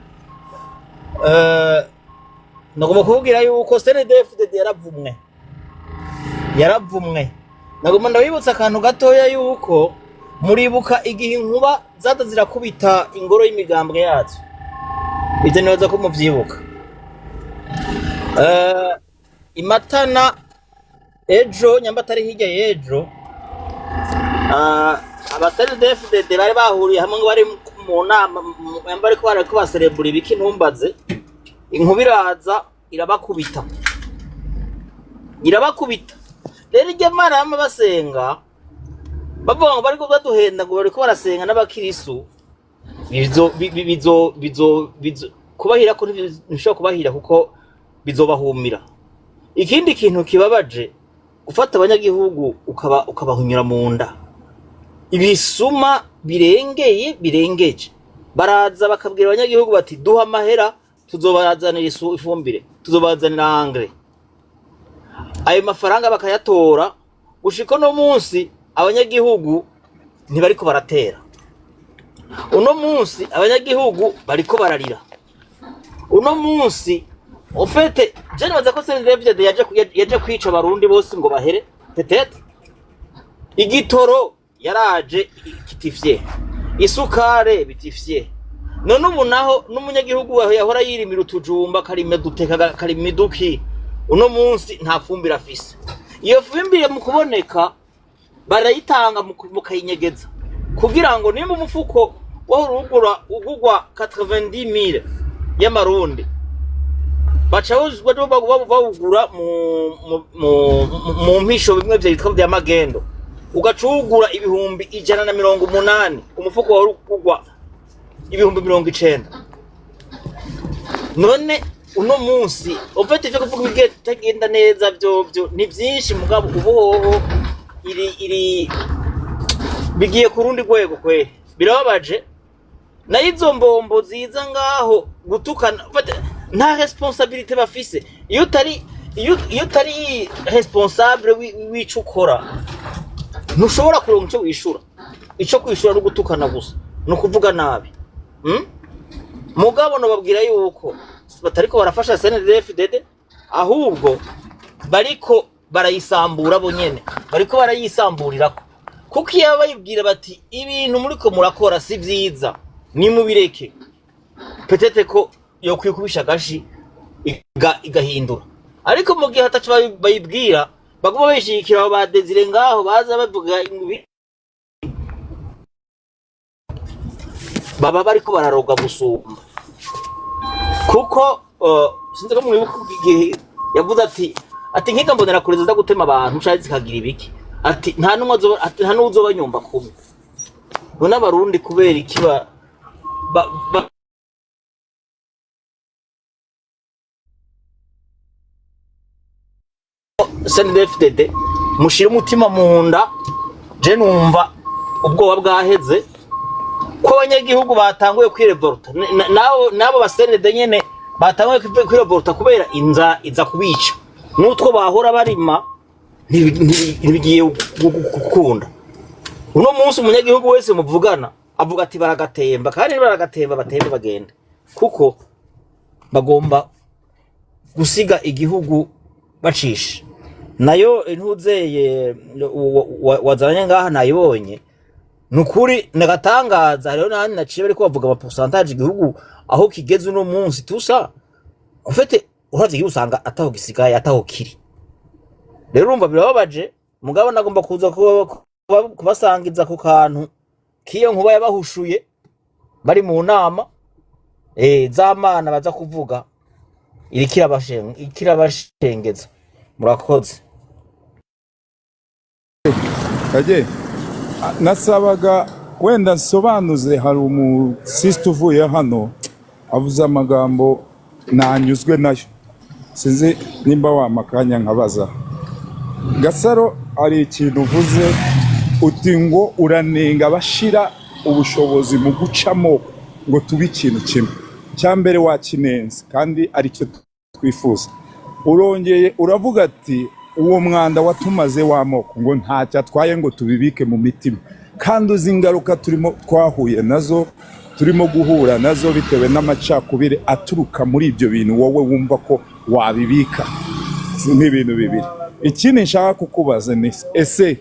Nagomba kubabwira yuko CNDD-FDD yaravumwe. Nagomba ndabibutsa akantu gatoya yuko muribuka igihe inkuba zata zirakubita ingoro y'imigambwe yacu. Ite neza ko muvyibuka. Imatana ejo nyambatari hirya yejo, CNDD-FDD bari bahuriye hamwe ngo bari mu nama, yambare ko barako baserebura ibiki ntumbaze. Inkuba iraza irabakubita. Rero iryo mara bama basenga, bavuga ngo bariko baduhenda ngo bariko barasenga n'abakirisu, bizo kubahira ko ntishobora kubahira kuko bizobahumira. Ikindi kintu kibabaje, ufata abanyagihugu ukabahunyura mu nda. Ibisuma birengeje baraza bakabwira abanyagihugu bati duha amahera tuzobazanira ifumbire, tuzobazanira engrais. Ayo mafaranga bakayatora, gushika no munsi abanyagihugu ntibariko baratera. Uno munsi abanyagihugu bariko bararira. Uno munsi ofete je nabaza ko CNDD-FDD yaje kwica abarundi bose ngo bahere petete. Igitoro yaraje kitifye, isukare bitifye. None ubu naho n'umunyagihugu yahora yirimira utujumba karime duteka karimiduki, uno munsi nta fumbire afise. Iyo fumbire mu kuboneka barayitanga mukayinyegeza kugira ngo nimba umufuko ugugwa 90,000 y'amarundi, baca bawugura mu mpisho bimwe byitwa bya magendo, ugacugura ibihumbi 180, umufuko wari ugugwa ibihumbi 90. None uno munsi ofete cyo kuvuga bitagenda neza, byo ni byinshi. Mugabo ubuhoho iri bigiye ku rundi rwego kwe, birababaje. Na izo mbombo ziza ngaho gutukana, nta responsibility bafise. Iyo utari iyo utari responsable w'ico ukora ntushobora kuronka ico wishura. Ico kwishura no gutukana gusa no kuvuga nabi. Mugabo no babwira yuko batariko barafasha CNDD-FDD ahubwo bariko barayisambura bo nyene, bariko barayisamburirako. Kuko iyo bayibwira bati ibintu muriko murakora si vyiza ni mubireke, petete ko yo kwikubisha gashi igahindura. Ariko mu gihe hatacu bayibwira baguma bishikira abo badezire ngaho baza bavuga ibi baba bariko bararoga gusumba. Kuko sinzi ko mwibuka igihe yavuze ati nkiga mbonera kure za gutema abantu nshaje zikagira ibiki, ati nta n'uzoba nyumba kumwe. None abarundi kubera ikiba CNDD-FDD mushira umutima mu nda. Je numva ubwoba bwaheze ko abanyagihugu batanguye kwirevolta, nabo ba CNDD nyene batanguye kwirevolta kubera inza iza kubica. N'utwo bahora barima ntibigiye gukunda. Uno munsi umunyagihugu wese muvugana avuga ati baragatemba, kandi baragatemba batembe bagende, kuko bagomba gusiga igihugu bacisha. Nayo intuzeye wazanye ngaha nayibonye nukuri nagatangaza. Rero nani naciye bariko bavuga ama pourcentage igihugu aho kigeze uno munsi tusa ufite uhaze usanga ataho gisigaye ataho kiri. Rero urumva birababaje, mugabo nagomba kuza kubasangiza ku kantu kiyo nkuba yabahushuye bari mu nama z'amana baza kuvuga ikirabashengeza. Murakoze. Kaje nasabaga wenda nsobanuze, hari umusiste uvuye hano avuze amagambo nanyuzwe nayo, sinzi nimba wamakanya nkabaza. Gasaro ari ikintu uvuze uti ngo uranenga bashira ubushobozi mu gucamo ngo tubi ikintu kimwe. Cyambere wakinenze kandi ari cyo twifuza. Urongeye uravuga ati uwo mwanda watumaze w'amoko ngo ntacyo atwaye ngo tubibike mu mitima, kandi uzi ingaruka twahuye nazo, turimo guhura nazo bitewe n'amacakubiri aturuka muri ibyo bintu wowe wumva ko wabibika. N'ibintu bibiri. Ikindi nshaka kukubaza ni ese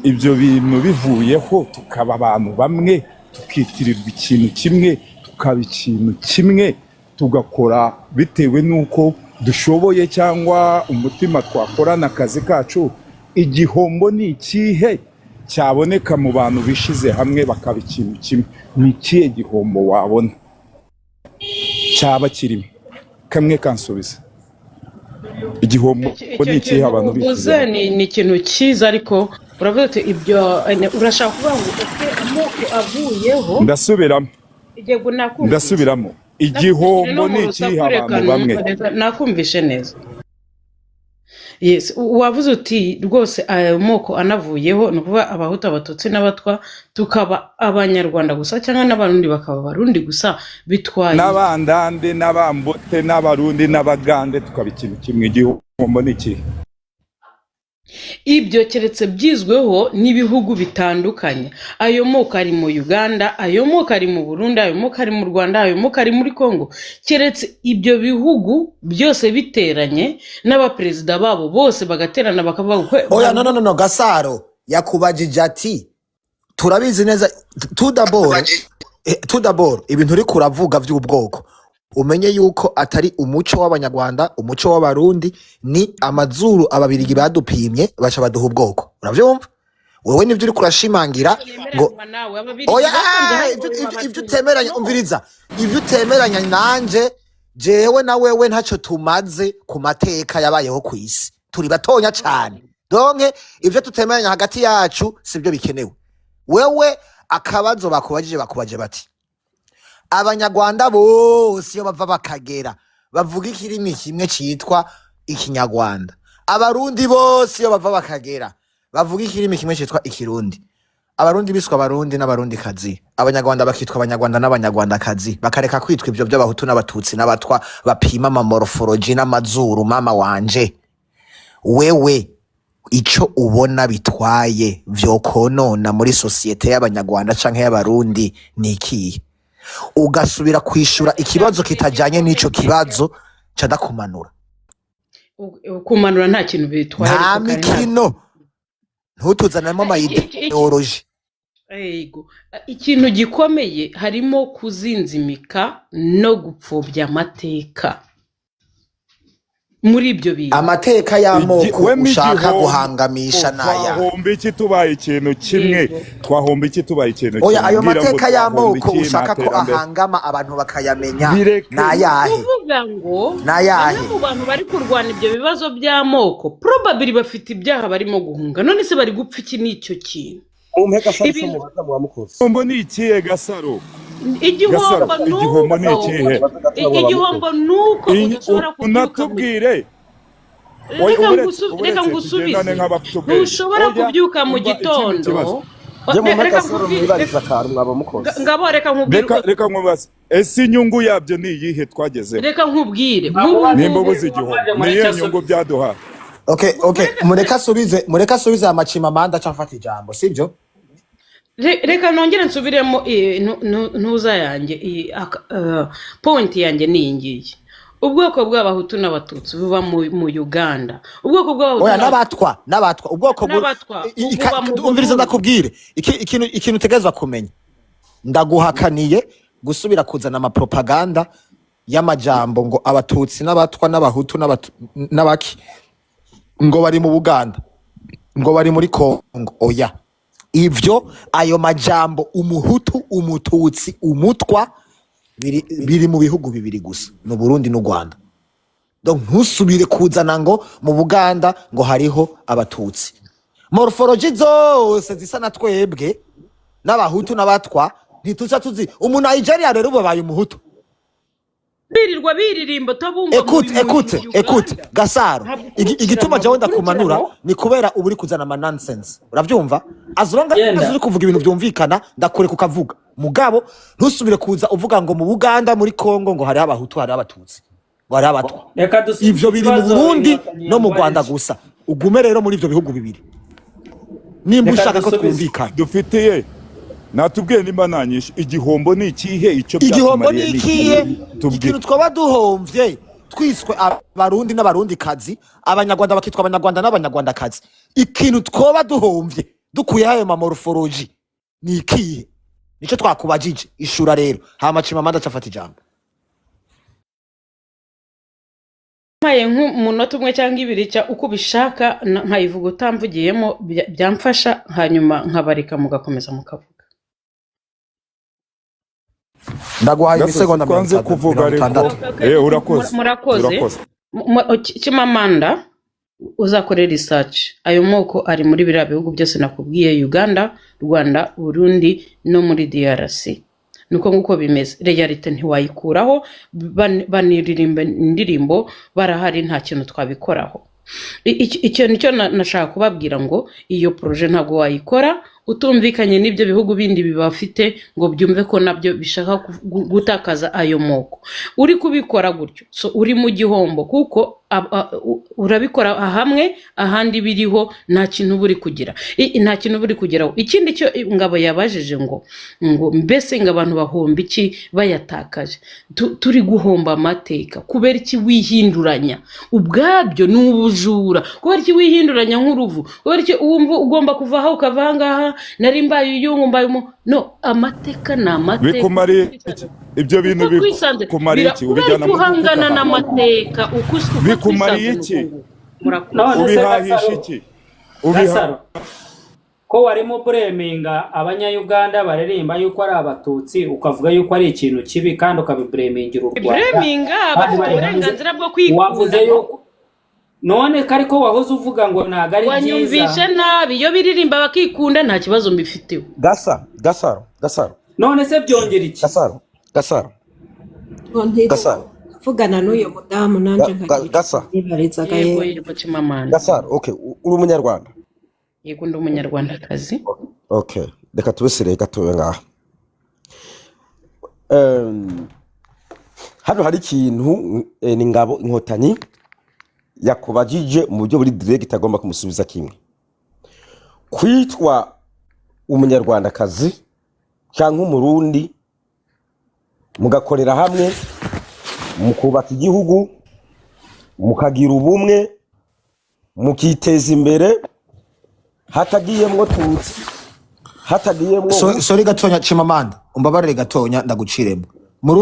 ibyo bintu bivuyeho tukaba abantu bamwe, tukitirirwa ikintu kimwe, tukaba ikintu kimwe, tugakora bitewe n'uko dushoboye cyangwa umutima twakorana akazi kacu, igihombo ni ikihe cyaboneka mu bantu bishize hamwe bakaba ikintu kimwe? Ni ikihe gihombo wabona cyaba kirimo? Kamwe kansubiza. Igihombo ni ikihe abantu bishize? Ni ikintu cyiza, ariko uravuga ati ibyo urashaka kuvuga ngo amoko avuyeho. Ndasubiramo. Igihombo ni ikihe abantu bamwe? Nakumvishe neza. Yes, wavuze uti rwose ayo moko anavuyeho, no kuba abahutu, abatutsi n'abatwa tukaba abanyarwanda gusa, cyangwa n'abarundi bakaba abarundi gusa, bitwaye n'abandande n'abambote n'abarundi n'abagande tukaba ikintu kimwe. Igihombo ni ikihe? Ibyo keretse byizweho n'ibihugu bitandukanye. Ayo moko ari mu Uganda, ayo moko ari mu Burundi, ayo moko ari mu Rwanda, ayo moko ari muri Kongo. Keretse ibyo bihugu byose biteranye n'abaperezida babo bose bagaterana bakavuga ko oya no Gasaro yakubajije ati turabizi neza tudaboro ibintu uri kuravuga by'ubwoko umenye yuko atari umuco w'abanyarwanda, umuco w'abarundi ni amazuru ababirigi badupimye baca baduha ubwoko. Uravyumva? Wewe nivyo uri kurashimangira ngo oya ivyo utemeranya, umviriza, ivyo utemeranya nanje jewe na wewe ntacyo tumaze ku mateka yabayeho ku isi, turi batonya cyane. Donke ivyo tutemeranya hagati yacu sibyo bikenewe. Wewe akabazo bakubaje bati abanyarwanda bose iyo bava bakagera bavuga ikirimi kimwe citwa ikinyarwanda, abarundi bose iyo bava bakagera bavuga ikirimi kimwe citwa ikirundi, abarundi biswa abarundi n'abarundikazi, abanyarwanda bakitwa abanyarwanda n'abanyarwandakazi, bakareka kwitwa ibyo by'abahutu n'abatutsi n'abatwa bapima amamorphology n'amazuru. Mama wanje, wewe ico ubona bitwaye vyokonona muri sosiyete y'abanyarwanda canke y'abarundi ni ikihe? Ugasubira kwishura ikibazo kitajanye n'ico kibazo cadakumanura. kumanura nta kintu bitwaye Nta ariko kare nta mikino, ntutuzanamo amayideoloji. Ego, ikintu gikomeye harimo kuzinzimika no gupfobya amateka muri ibyo bintu. Amateka y'amoko wema ushaka igihombo guhangamisha naya. twahomba iki tubaye ikintu kimwe Yego. twahomba iki tubaye ikintu kimwe Oya, ayo mbwira ngo mateka twahomba y'amoko iki ushaka ko materambere ahangama abantu bakayamenya bireke nayahe? Kuvuga ngo Nayahe? bamwe mu bantu bari kurwana ibyo bibazo by'amoko probably bafite ibyaha barimo guhunga, none se bari gupfa iki n'icyo kintu. mumpeka sasa Ibi- mubaza mubamukoze igihombo ni ikihe Gasaro? igihombo Gasaro, igihombo ni ikihe? igihombo nuko udashobora kubyuka mu unatubwire reka ngusubize ntushobora kubyuka mu gitondo je mumpeka reka sasa nkubwire mwibariza karu mwabamukoze ngabo reka nkubwire reka nkubaze, ese inyungu yabyo ni iyihe twagezeho? reka nkubwire nimba ubuze igihombo ni iyihe nyungu byaduha? Okay, mureka asubize amacima manda cafata ijambo, sibyo? reka nongere nsubiremo ntuza yanjye point yanjye ni iyi ngiyi. Ubwoko bw'abahutu n'abatutsi buba mu Uganda, ubwoko bw'abahutu Oya, n'abatwa ubwoko n'abatwa buba mu umviriza ndakubwire ikintu utegerezwa kumenya. Ndaguhakaniye gusubira kuzana amapropaganda y'amajambo ngo abatutsi n'abatwa n'abahutu n'abaki ngo bari mu Buganda, ngo bari muri Kongo. Oya, ivyo ayo majambo umuhutu, umututsi, umutwa biri mu bihugu bibiri gusa, no Burundi n'u Rwanda. Donc ntusubire kuzana ngo mu Buganda ngo hariho abatutsi. Morphology zose zisa na twebwe n'abahutu n'abatwa ntituza tuzi. Umuntu Nigeria rero babaye umuhutu. birirwa biririmba tabumva Écoute Gasaro, igituma jawe ndakumanura ni kubera uburi kuzana ama nonsense. Uravyumva? Azronga uri kuvuga ibintu byumvikana ndakure kukavuga. Mugabo ntusubire kuza uvuga ngo mu Buganda muri Kongo ngo hari abahutu hari abatutsi. Ngo hari abatwa. Ivyo biri mu Burundi no mu Rwanda gusa. Ugume rero muri ivyo bihugu bibiri. Nimba ushaka ko twumvikana. Dufitiye natubwiye nimba nanyisha igihombo ni ikihe? Igihombo ni ikihe? Ikintu twaba duhomvye twiswe abarundi n'abarundikazi, abanyarwanda bakitwa abanyarwanda n'abanyarwandakazi. Ikintu twoba duhomvye dukuye ayo mamorphology ni ikihe? Nico twakubajije. Ishura rero hama cima manda cafata ijambo. mpaye nk'umunota umwe cyangwa ibiri uko bishaka nkayivuga utamvugiyemo byamfasha, hanyuma nkabarika mugakomeza mukavuga. Ndaguhaye imisegonda kwanze kuvuga ariko murakoze. Kimamanda uzakore research, ayo moko ari muri biriya bihugu byose nakubwiye, Uganda, Rwanda, Burundi no muri DRC. Nuko nguko bimeze. Realite ntiwayikuraho, baniririmba indirimbo barahari, nta kintu twabikoraho. Icyo nicyo nashaka kubabwira ngo iyo projet ntabwo wayikora utumvikanye n'ibyo bihugu bindi bibafite ngo byumve ko nabyo bishaka gutakaza ayo moko. Uri kubikora gutyo so uri mu gihombo, kuko urabikora hamwe ahandi biriho nta kintu buri kugira, nta kintu buri kugeraho. Ikindi cyo ngabo yabajije ngo mbese ngo abantu bahomba iki bayatakaje. Turi guhomba amateka. Kubera iki wihinduranya ubwabyo n'ubujura? Kubera iki wihinduranya nk'uruvu? Kubera iki wumva ugomba kuva aho ukava ngaha nari mbaye uyungu mbaye no amateka na amateka bikumari ibyo bintu bikumari iki ubijyana mu guhangana n'amateka bikumari iki ubihahisha iki ko warimo bureminga abanyayuganda baririmba yuko ari abatutsi ukavuga yuko ari ikintu kibi kandi ukabiburemingira u Rwanda. Bureminga bafite uburenganzira bwo kwikunda. None kariko wahoze uvuga ngo ntago ari byiza. Wanyumvishe nabi, iyo biririmba bakikunda nta kibazo mbifiteho. Gasaro. None se byongera iki? Gasaro. Vugana n'uyo mudamu nanje nkibarizaga yego Kimamanda. Gasaro, okay, uri umunyarwanda? Yego ndi umunyarwandakazi. Okay, reka tubesere gatoya ngaha. Em, hano hari ikintu ni Ngabo Inkotanyi yakubajije mu buryo buri direct agomba kumusubiza kimwe. Kwitwa umunyarwandakazi cyangwa umurundi mugakorera hamwe mukubaka igihugu mukagira ubumwe mukiteza imbere hatagiyemwo tutsi hatagiyemwo Sorry gatonya Chimamanda, umbabarire gatonya ndaguciremo. Muri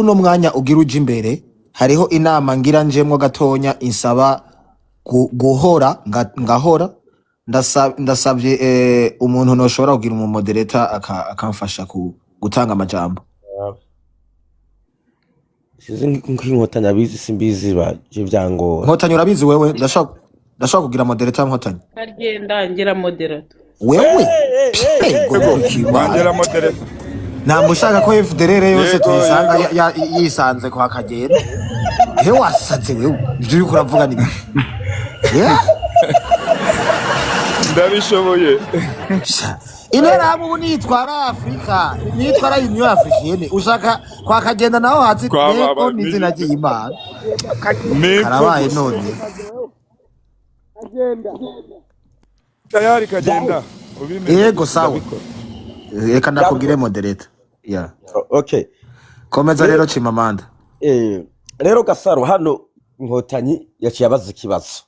uno mwanya ugira uje imbere hariho inama ngira njemwo gatonya insaba guhora ngahora ndasabye umuntu noshobora kugira umu moderator akamfasha gutanga amajambo. Sizi nk'inkotanyi abizi simbizi baje byango. Nkotanyi urabizi wewe ndashaka kugira moderator Nkotanyi. Agenda ngira moderator. Wewe Wangera moderator. ntabwo ushaka ko FDLR yose tuyisanga yisanze kwa Kagenda. He wasaze wewe ibyo uri kuravuga ni Ndabishoboye. Interahamwe ubu nitwara Afrika nitwara Union Africaine ushaka kwa Kagenda naho hazi ko n'izina ry'Imana karabaye none Tayari Kagenda. Yego sawa. Reka ndakugire moderator. Yeah. Okay. Komeza rero Chimamanda. Rero Gasaro hano Inkotanyi yaciye abaza ikibazo.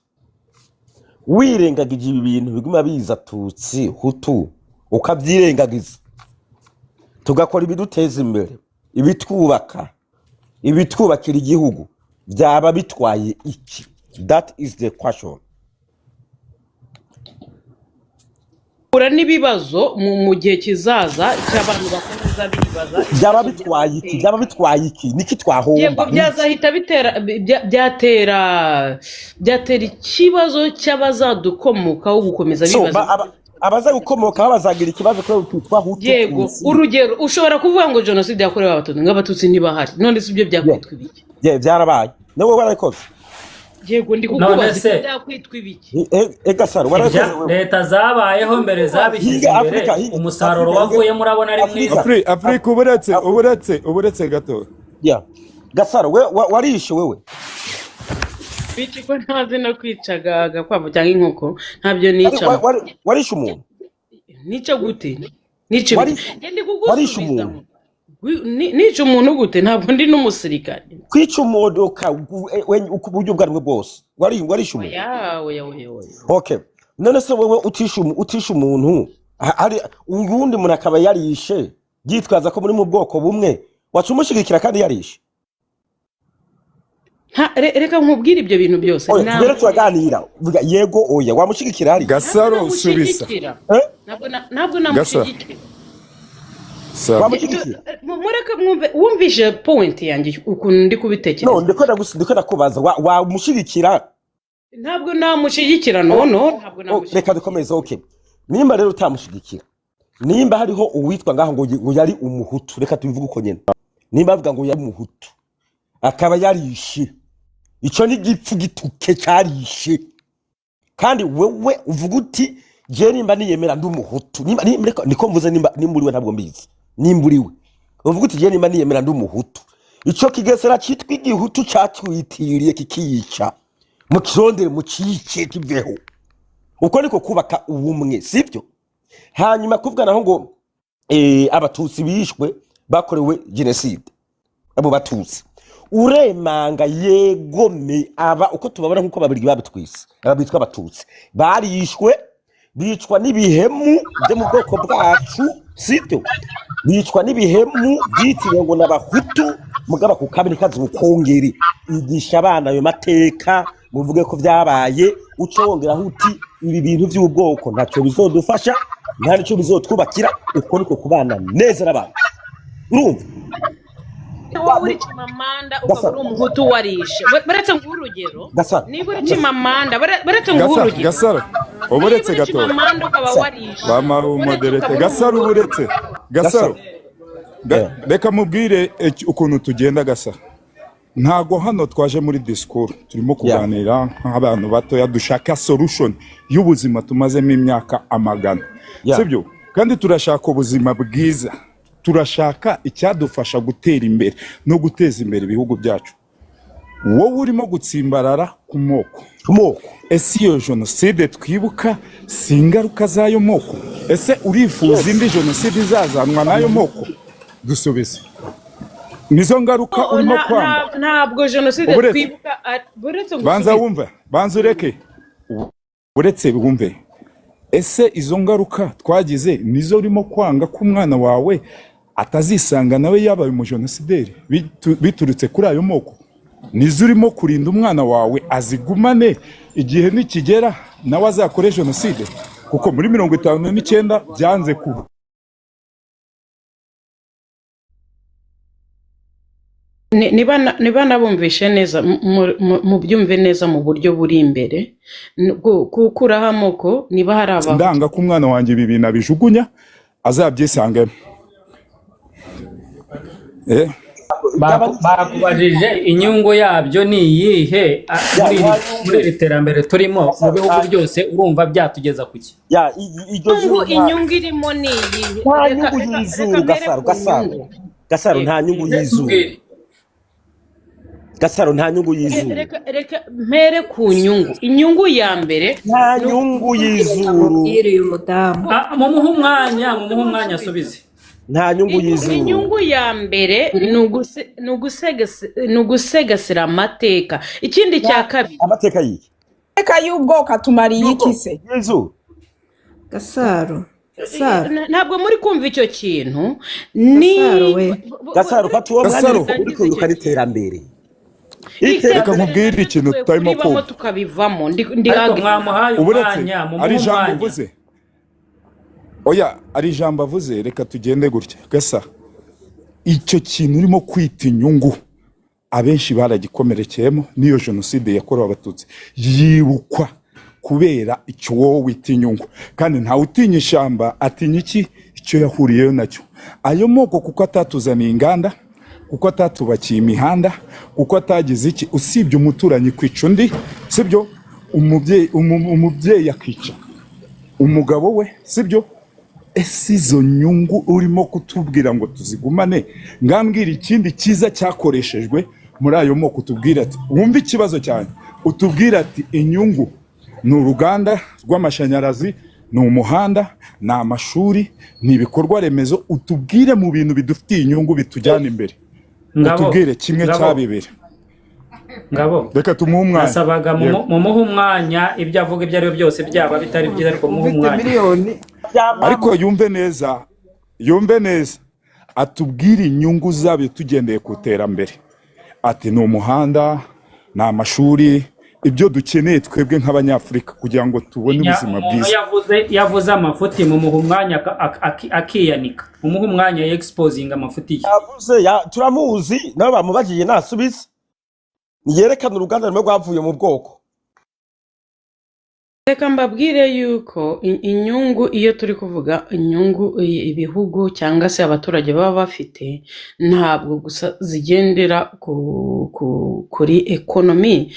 Wirengagije ibi bintu biguma biza tutsi hutu ukabyirengagiza. Tugakora ibiduteza imbere, ibitwubakira igihugu byaba bitwaye iki? That is the question. Ura n'ibibazo mu gihe kizaza cy'abantu bakomeza bibaza byaba bitwaye iki niki twahomba. Yego byazahita byatera ikibazo cy'abazadukomokaho gukomeza bibaza. Abaza gukomokaho bazagira ikibazo ko twitwa hutu. Yego urugero ushobora kuvuga ngo genocide yakorewe abatutsi ng'abatutsi ntibahari none si byo byakwitwa ibiki? Byarabaye nawe warayikoze. Yego ndi kukubaza byakwitwa ibiki? Gasaro warayikoze. Leta zabayeho mbere zabishyize imbere umusaruro wavuye murabona ari mwiza. Afrika uburetse gato. Gasaro warishe wewe. Biki ko ntazi no kwicaga agakwavu cyangwa inkoko ntabyo nica. Warishe umuntu? Nica gute? Nica ndi kugusubiza. Nica umuntu gute? Ntabwo ndi n'umusirikare. Kwica umodoka uburyo bwarimwe bwose. Warishe umuntu? Yawe. Okay. None se wewe utisha umuntu hari urundi muntu akaba yarishe yitwaza ko muri mu bwoko bumwe wacumushigikira kandi yarishe. Reka nkubwire ibyo bintu byose. Rero turaganira. Yego oya wamushigikira hari. Gasaro subisa. Ntabwo namushigikira. Wamushigikira. Mureka mwumve wumvise point yanjye ukuntu ndi kubitekereza. No ndikora kubaza wamushigikira. Ntabwo namushigikira ntabwo namushigikira. Reka dukomeze okay. Nimba rero utamushigikira. Nimba hariho uwitwa ngaho ngo yari umuhutu reka tubivuge uko nyene. Nimba avuga ngo yari umuhutu akaba yarishe ico ni gipfu gituke cyarishe kandi wewe uvuga uti je nimba niyemera ndi umuhutu niko mvuze nimba nimburiwe ntabwo mbizi nimburiwe uvuga uti je nimba niyemera ndi umuhutu ico kigesera cyitwa igihutu cyatwitiriye kikiyica mu kirondere mu cice kiveho uko niko kubaka ubumwe sivyo hanyuma kuvuga naho ngo abatutsi bishwe bakorewe genocide abo batutsi uremanga yegome aba uko tubabona nkuko babiri babitwise abitwa abatutsi barishwe bicwa n'ibihemu byo mu bwoko bwacu sibyo bicwa n'ibihemu byitiriwe ngo n'abahutu mugaba ku kabiri kazi bukongeri igisha abana ayo mateka muvuge ko byabaye uco wongeraho uti ibi bintu by'ubwoko ntacyo bizodufasha nta nicyo bizotwubakira uko niko kubana neza n'abantu urumva wowe uri Chimamanda ukaba uri umuhutu warishe baretse ngo urugero niba uri Chimamanda baretse ngo urugero Gasaro uburetse gato Chimamanda ukaba warishe bamara umuderete Gasaro uburetse Gasaro reka mubwire ukuntu tugenda Gasaro ntago hano twaje muri disikuru turimo kuganira nk'abantu batoya dushaka solution y'ubuzima tumazemo imyaka amagana sibyo kandi turashaka ubuzima bwiza turashaka icyadufasha gutera imbere no guteza imbere ibihugu byacu wowe urimo gutsimbarara ku moko ese iyo jenoside twibuka si ingaruka z'ayo moko ese urifuza indi jenoside izazanwa n'ayo moko dusubize nizo ngaruka urimo kwanga ntabwo jenoside twibuka buretse banza wumve banza ureke uretse wumve ese izo ngaruka twagize nizo urimo kwanga ko umwana wawe atazisanga nawe yabaye umujenosideri biturutse kuri ayo moko nizo urimo kurinda umwana wawe azigumane igihe nikigera nawe azakore jenoside kuko muri 59 byanze kuba niba nabumvishe neza mu byumve neza mu buryo buri imbere gukuraho amoko niba hari abantu ndanga ko umwana wanjye ibi bintu abijugunya azabyisangemo bakubajije inyungu yabyo ni iyihe muri iri terambere turimo mu bihugu byose urumva byatugeza ku ki inyungu irimo ni iyihe nta nyungu y'izuru Gasaro nta nyungu y'izuru Gasaro nta nyungu y'izuru reka mpere ku nyungu inyungu ya mbere nta nyungu y'izuru yiriye umudamu mumuhe umwanya asubize nta nyungu y'izuru inyungu ya mbere ni ugusegasira amateka ikindi cya kabiri amateka y'iki amateka y'ubwoko atumariye iki se Gasaro ntabwo muri kumva icyo kintu Gasaro fata uwo mwanya uri kwiruka n'iterambere reka nkubwire ikintu tutarimo kumva tukabivamo mwamuhaye umwanya ari ijambo uvuze oya ari ijambo avuze reka tugende gutya Gasa icyo kintu urimo kwita inyungu abenshi baragikomerekeyemo niyo jenoside yakorewe abatutsi yibukwa kubera icyo wowe wita inyungu kandi ntawe utinya ishyamba atinya icyo yahuriyeyo nacyo ayo moko kuko atatuzaniye inganda kuko atatubakiye imihanda kuko atagize iki usibye umuturanyi kwica undi sibyo umubyeyi akica umugabo we sibyo ese izo nyungu urimo kutubwira ngo tuzigumane ngambwira ikindi cyiza cyakoreshejwe muri ayo moko utubwira ati wumva ikibazo cyane utubwira ati inyungu ni uruganda rw'amashanyarazi ni umuhanda ni amashuri ni ibikorwa remezo utubwire mu bintu bidufitiye inyungu bitujyana imbere utubwire kimwe cya bibiri ngabo reka tumuhe umwanya nasabaga mumuhe umwanya ibyo avuga ibyo ari byo byose byaba bitari byiza ariko mumuhe umwanya ariko yumve neza atubwire inyungu zabyo tugendeye ku iterambere ati ni umuhanda ni amashuri ibyo dukeneye twebwe nk'abanyafurika kugira ngo tubone ubuzima bwiza yavuze amafuti mumuhe umwanya akiyanika mumuhe umwanya exposing amafuti ye turamuzi nabo bamubagiye nasubize yerekana uruganda rumwe rwavuye mu bwoko reka mbabwire yuko inyungu iyo turi kuvuga inyungu ibihugu cyangwa se abaturage baba bafite ntabwo gusa zigendera kuri ekonomi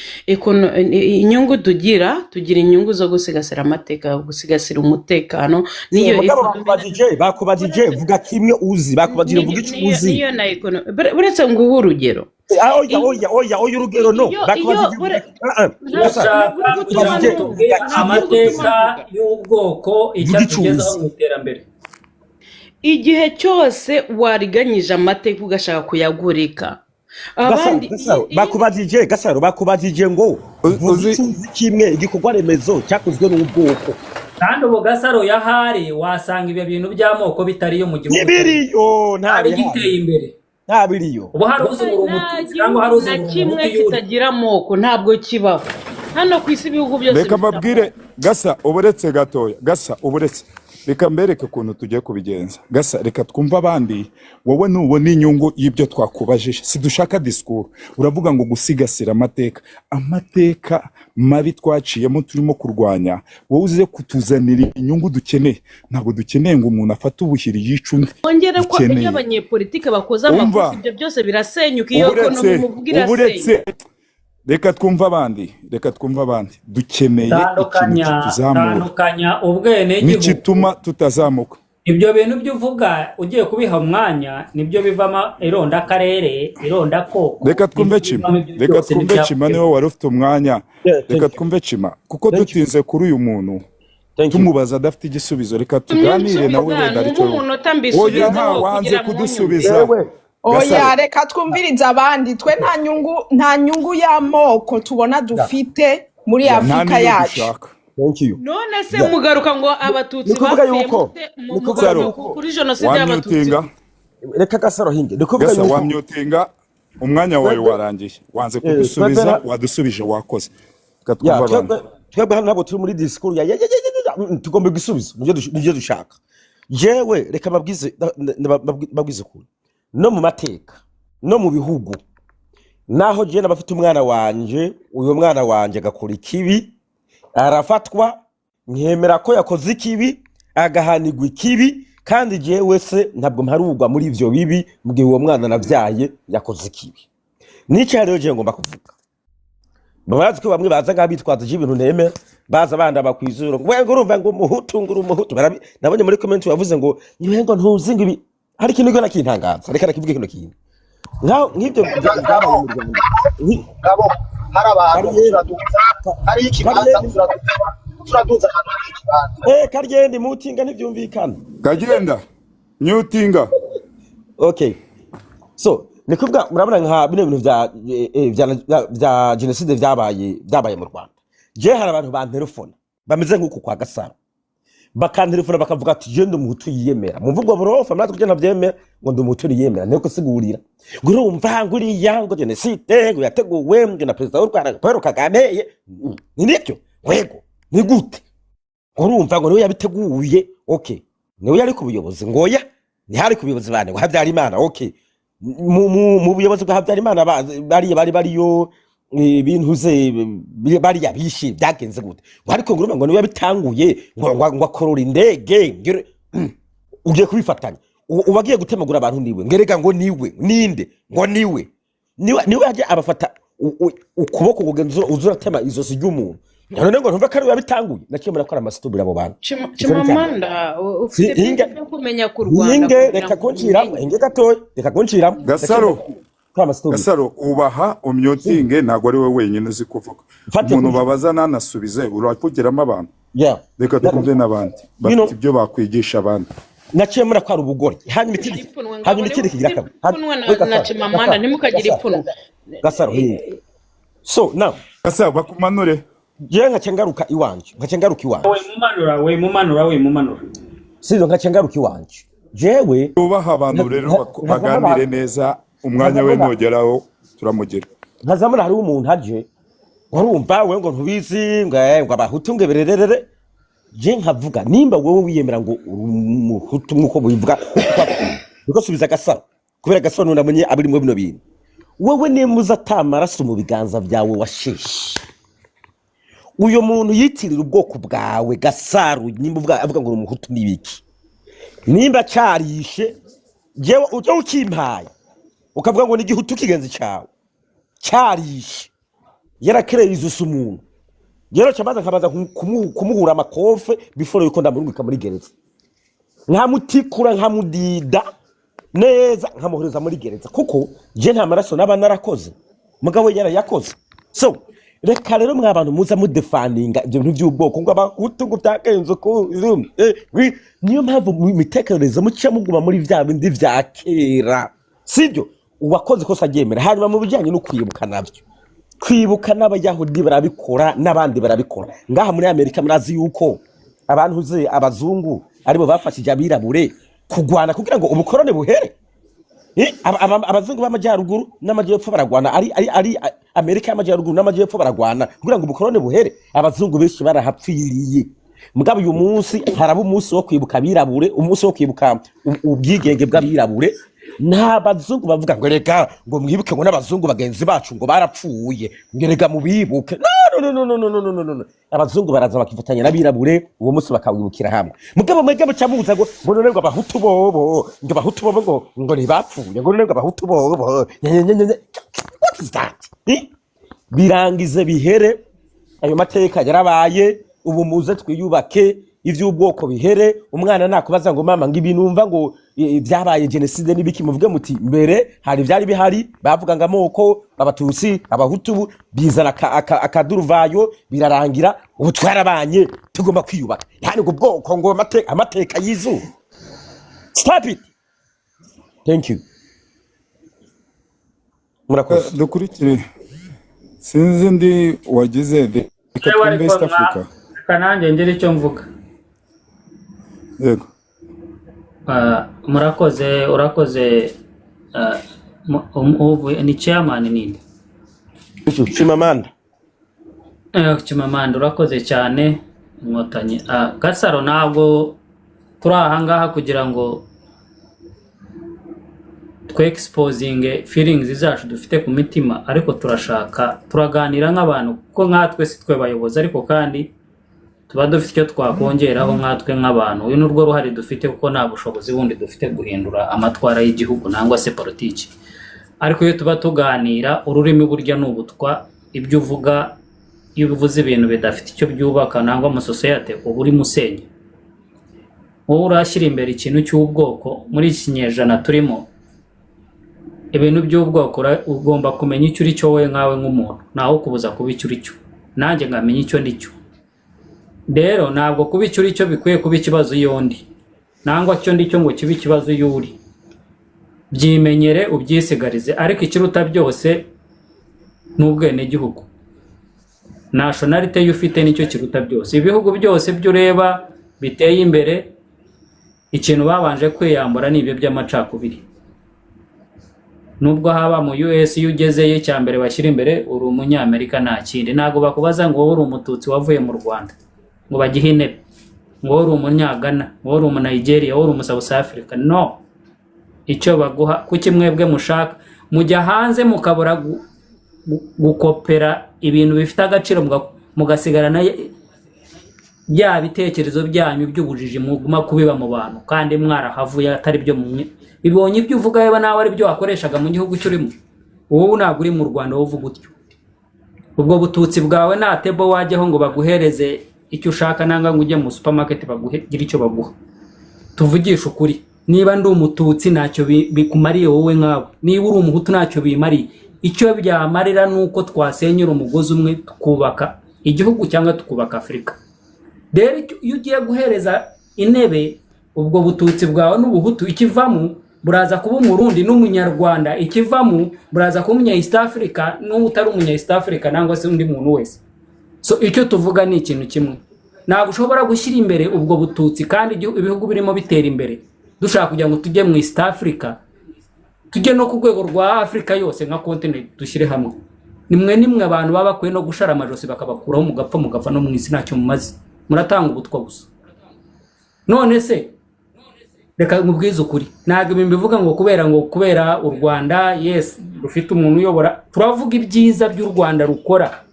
inyungu tugira inyungu zo gusigasira amateka gusigasira umutekano niyo bakubajije vuga kimwe uzi bakubajije vuga icyo uzi niyo na ekonomi buretse nguhe urugero oya urugero no amateka y'ubwoko icyatugezaho mu iterambere igihe cyose wariganyije amateka ugashaka kuyagurika bakubajije ngo uzi kimwe igikorwa remezo cyakozwe n'ubwoko kandi ubu Gasaro yahari wasanga ibyo bintu by'amoko bitariyo mu gihugu n'ibiriyo ntabwo giteye imbere ntabiriyo ubu hari uzura umututsi cyangwa hari uzura kimwe kitagira amoko ntabwo kibaho hano ku isi ibihugu byose reka mbabwire Gasa uburetse gatoya Gasa uburetse reka mbereke ukuntu tugiye kubigenza gasa reka twumva abandi wowe nubona inyungu y'ibyo twakubajije sidushaka disikuru uravuga ngo gusigasira amateka mabi twaciyemo turimo kurwanya wowe uze kutuzanira inyungu dukeneye ntabwo dukeneye ngo umuntu afate ubuhiri yica undi ongera ko iyo abanyepolitike bakoze amakosa ibyo byose birasenyuka iyo ekonomi muvuga irasenya reka twumva abandi dukeneye ikintu tandukanya ubwene n'igituma tutazamuka ibyo bintu byo uvuga ugiye kubiha umwanya nibyo bivamo ironda akarere ironda koko reka twumve Cima niwe wari ufite umwanya reka twumve Cima kuko dutinze kuri uyu muntu tumubaza adafite igisubizo reka tuganire nawe wenda aricyo oya nta wanze kudusubiza oya reka twumviriza abandi twe nta nyungu y'amoko tubona dufite muri Afrika yacu none se mugaruka ngo abatutsi bapfuye kuri jenoside y'abatutsi reka Gasaro hinge Gasa wamyutinga umwanya wawe warangiye wanze kudusubiza wadusubije wakoze twebwe hano ntabwo turi muri disikuru tugomba gusubiza nibyo dushaka jewe reka babwize kure no mu mateka no mu bihugu naho je nabafite umwana wanje uyo mwana wanje agakora ikibi arafatwa nkemera ko yakoze ikibi agahanirwa ikibi kandi je wese ntabwo mparugwa muri ivyo bibi mugihe uwo mwana navyaye yakoze ikibi nico rero je ngomba kuvuga babazi ko bamwe baza ngabitwaza ibintu nemera baza banda bakwizura ngo urumva ngo umuhutu nabonye muri comment bavuze ngo niwengo ntuzinga ibi hari ikintu gyo nakintangaza reka nakivuge kino kintu nk'ibyo byabaye mu Rwanda ngabo hari abantu hari ikibanza turaduza Karyenda mutinga ntibyumvikana Karyenda mutinga okay so nikuvuga murabona nka bino bintu bya genocide byabaye mu Rwanda je hari abantu bantelefona bameze nk'uko kwa Gasaro bakantelefona bakavuga ati je ndi umuhutu yiyemera muvugwa burofa mnatwe kugenda byemera ngo ndi umuhutu yiyemera nteko sigurira ngo urumva ngo uri yango genocide ngo yateguwe ngo na president w'u Rwanda Paul Kagame ni nicyo wego ni gute urumva ngo niwe yabiteguye okay niwe yari ku buyobozi ngoya ni hari ku buyobozi bane ngo Habyarimana okay mu buyobozi bwa Habyarimana bariyo ibintuze bari yabishi byagenze gute ariko nguruma ngo niwe yabitanguye ngo akorora indege ugiye kubifatanya ubagiye gutemagura abantu niwe ngerega ngo niwe ninde ngo niwe yaje abafata ukuboko kugenzura uzuratema izosi ry'umuntu none ngo ntumva ko ari yabitanguye nakimura ko amasitubira abo bantu Chimamanda ufite byo kumenya ku Rwanda reka kunciramo reka kunciramo Gasaro ubaha umyotinge ntago ari we wenyine uzi kuvuga umuntu babaza nanasubize urapfugiramo abantu reka tukumve n'abandi bafite ibyo bakwigisha abandi nakemura ko ari ubugore hanyuma ikindi kigira kabiri na Chimamanda ntimukagire ipfunwe Gasaro so now Gasaro bakumanure je nkacengaruka iwanje we mumanura sizo nkacengaruka iwanje jewe ubaha abantu rero baganire neza umwanya we nogeraho turamugira nkazamura hari umuntu aje urumva we ngo ntubizi ngo abahutu ngo bererere je nkavuga nimba wowe wiyemera ngo umuhutu nkuko bivuga uko subiza Gasaro kubera Gasaro namenye abiri mu bino bintu wowe nemuza tamaraso mu biganza byawe washeshe uyo muntu yitirira ubwoko bwawe Gasaro nimba avuga ngo umuhutu nibiki nimba cyarishe jewe ujye ukimpaye ukavuga ngo ni igihutu kigenzi cyawe cyarishe yarakereye izusu umuntu rero cyamaze nkabaza kumuhura amakofe before yuko ndamurungika muri gereza nkamutikura nkamudida neza nkamuhuriza muri gereza kuko je nta maraso naba narakoze mugabo yarayakoze so reka rero mwa bantu muza mudefaninga ibyo bintu by'ubwoko ngo abahutu ngo byakenze ko niyo mpamvu mitekerereza muca muguma muri vya bindi vya kera sibyo uwakoze ko sagemera hanyuma mu bijyanye no kwibuka nabyo kwibuka n'abayahudi barabikora n'abandi barabikora ngaha muri Amerika murazi yuko abantu uze abazungu aribo bafashije abirabure kugwana kugira ngo ubukorone buhere abazungu b'amajyaruguru n'amajyepfo baragwana ari Amerika y'amajyaruguru n'amajyepfo baragwana kugira ngo ubukorone buhere abazungu benshi barahapfiriye mugabo uyu munsi haraba umunsi wo kwibuka abirabure, umunsi wo kwibuka ubwigenge bw'abirabure. Nta bazungu bavuga ngo reka ngo mwibuke ngo n'abazungu bagenzi bacu ngo barapfuye ngo reka mubibuke. No, abazungu baraza bakifatanya n'abirabure uwo munsi bakawibukira hamwe. Mugabo mwege mucamuza ngo none ngo abahutu bobo ngo ntibapfuye ngo none ngo abahutu bobo. What is that? Birangize bihere, ayo mateka yarabaye, ubu muze twiyubake, ivy'ubwoko bihere. Umwana nakubaza ngo mama ngo ibinumva ngo byabaye genocide n'ibiki, muvuge muti mbere hari byari bihari, bavuga ngo amoko abatutsi abahutu bizana akaduruvayo birarangira, ubu twarabanye tugomba kwiyubaka. Yani ngo ubwoko ngo amateka yizu. Stop it. Thank you. Murakoze. Dukurikire sinzi ndi wagize reka twumve East Africa. Kananje ngire icyo mvuga. Yego. Murakoze, urakoze. Ni chairman ninde? Chimamanda. Chimamanda, urakoze cyane Inkotanyi. Gasaro, ntabwo turi ahangaha kugira ngo twe exposing feelings zacu dufite ku mitima, ariko turaganira nk'abantu kuko nkatwe si twe bayobozi, ariko kandi tuba dufite icyo twakongeraho nkatwe nk'abantu. Uyu n'urwo ruhari dufite kuko nta bushobozi bundi dufite guhindura amatwara y'igihugu nangwa se politiki. Ariko iyo tuba tuganira, ururimi burya n'ubutwa, ibyo uvuga iyo uvuze ibintu bidafite icyo byubaka nangwa mu society uba uri musenya. Wowe urashyira imbere ikintu cy'ubwoko muri iki kinyejana turimo, ibintu by'ubwoko ugomba kumenya icyo uri cyo wowe nkawe nk'umuntu, naho kubuza kuba icyo uri cyo, nanjye ngamenya icyo ndi cyo. Rero ntabwo kuba icyo uri cyo bikwiye kuba ikibazo y'undi, nangwa cyo ndi cyo ngo kibe ikibazo y'uri. Byimenyere ubyisigarize, ariko ikiruta byose n'ubwenegihugu. Nationality yo ufite nicyo kiruta byose. Ibihugu byose byo ureba biteye imbere, ikintu babanje kwiyambura ni ibyo by'amacakubiri. Nubwo haba mu US iyo ugezeyo cyambere bashyira imbere uri umunyamerika nta kindi, ntago bakubaza ngo wowe uri umututsi wavuye mu Rwanda ngo bagihe intebe, ngo wowe uri umunyagana, ngo wowe uri umunigeria, wowe uri umusouth Africa. No, icyo baguha kuki mwebwe mushaka mujya hanze mukabura gukopera ibintu bifite agaciro mugasigarana bya bitekerezo byanyu by'ubujiji muguma kubiba mu bantu, kandi mwarahavuye atari byo ibonye ibyo uvuga yaba nawe ari byo wakoreshaga mu gihugu cyurimo. Wowe ntabwo uri mu Rwanda wovuga utyo. Ubwo bututsi bwawe nta tebo wajyaho ngo baguhereze icyo ushaka, nanga ngo ujye mu supermarket bagugira icyo baguha. Tuvugisha ukuri, niba ndi umututsi ntacyo bikumariye wowe nkawe, niba uri umuhutu ntacyo bimariye. Icyo byamarira nuko twasenyura umugozi umwe tukubaka igihugu cyangwa tukubaka Afrika. Rero iyo ugiye guhereza intebe ubwo bututsi bwawe n'ubuhutu, ikivamo buraza kuba umurundi n'umunyarwanda, ikivamo buraza kuba umunya East Africa n'utari umunya East Africa nangwa se undi muntu wese. So icyo tuvuga ni ikintu kimwe. Ntabwo ushobora gushyira imbere ubwo bututsi kandi ibihugu birimo bitera imbere dushaka kugira ngo tujye mu East Africa, tujye no ku rwego rwa Africa yose nka continent dushyire hamwe. Nimwe abantu baba bakwiye no gushara amajosi bakabakuraho mugapfa no mu isi ntacyo mumaze, muratanga ubutwa gusa. None se reka mubwize ukuri, ntabwo ibintu bivuga ngo kubera u Rwanda yes rufite umuntu uyobora, turavuga ibyiza by'u Rwanda rukora.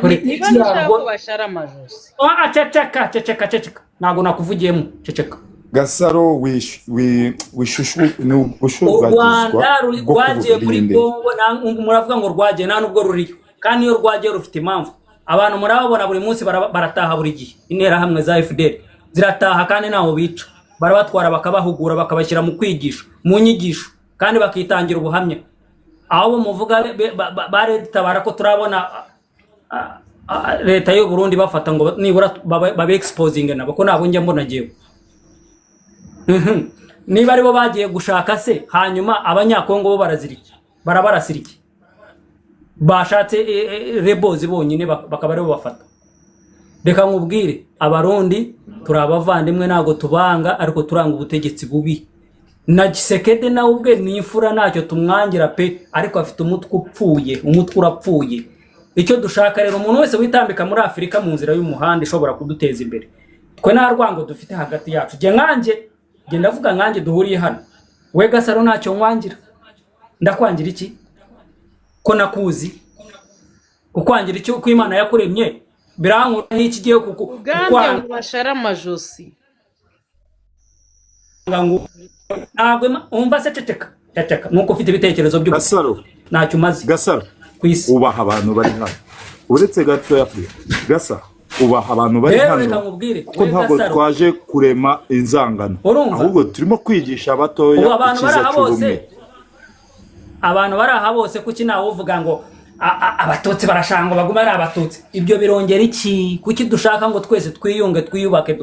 Niba nshaka bashara amajosi. Ceceka ntabwo nakuvugiyemo, ceceka. Gasaro wishushu U Rwanda rwagiye muri Kongo, muravuga ngo rwagiye nta nubwo ruriyo, kandi iyo rwagiye rufite impamvu. Abantu murababona buri munsi barataha buri gihe, intera hamwe za FDL zirataha kandi naho bica, barabatwara bakabahugura bakabashyira mu kwigisha mu nyigisho kandi bakitangira ubuhamya. Aho muvuga baretabara ko turabona leta y'u Burundi bafata ngo nibura babe exposing nabo ko nabo njye mbona giye. Niba aribo bagiye gushaka se, hanyuma abanyakongo bo barabarasiriki bashatse rebozi bonyine bakaba aribo bafata. Reka nkubwire, abarundi turabavandimwe ntago tubanga, ariko turanga ubutegetsi bubi. Na Gisekedi nawe ubwe ni imfura ntacyo tumwangira pe, ariko afite umutwe urapfuye. Icyo dushaka rero umuntu wese witambika muri Afrika mu nzira y'umuhanda ishobora kuduteza imbere, twe nta rwango dufite hagati yacu nge ndavuga nkanjye duhuriye hano we Gasaro ntacyo nkwangira ndakwangira iki ko nakuzi ukwangira iki uko Imana yakuremye birankura iki giye ugambye bashara amajosi ntabwo umva se ceceka nuko ufite ibitekerezo byo Gasaro ntacyo umaze Gasaro kwisi ubaha abantu bari hano uretse gato yapfuye Gasaro ubaha abantu bari hano kuko ntabwo twaje kurema inzangano ahubwo turimo kwigisha abatoya ikiza cy'ubumwe abantu bari aha bose kuki nawe uvuga ngo abatutsi barashanga baguma ari abatutsi ibyo birongera iki kuki dushaka ngo twese twiyunge twiyubake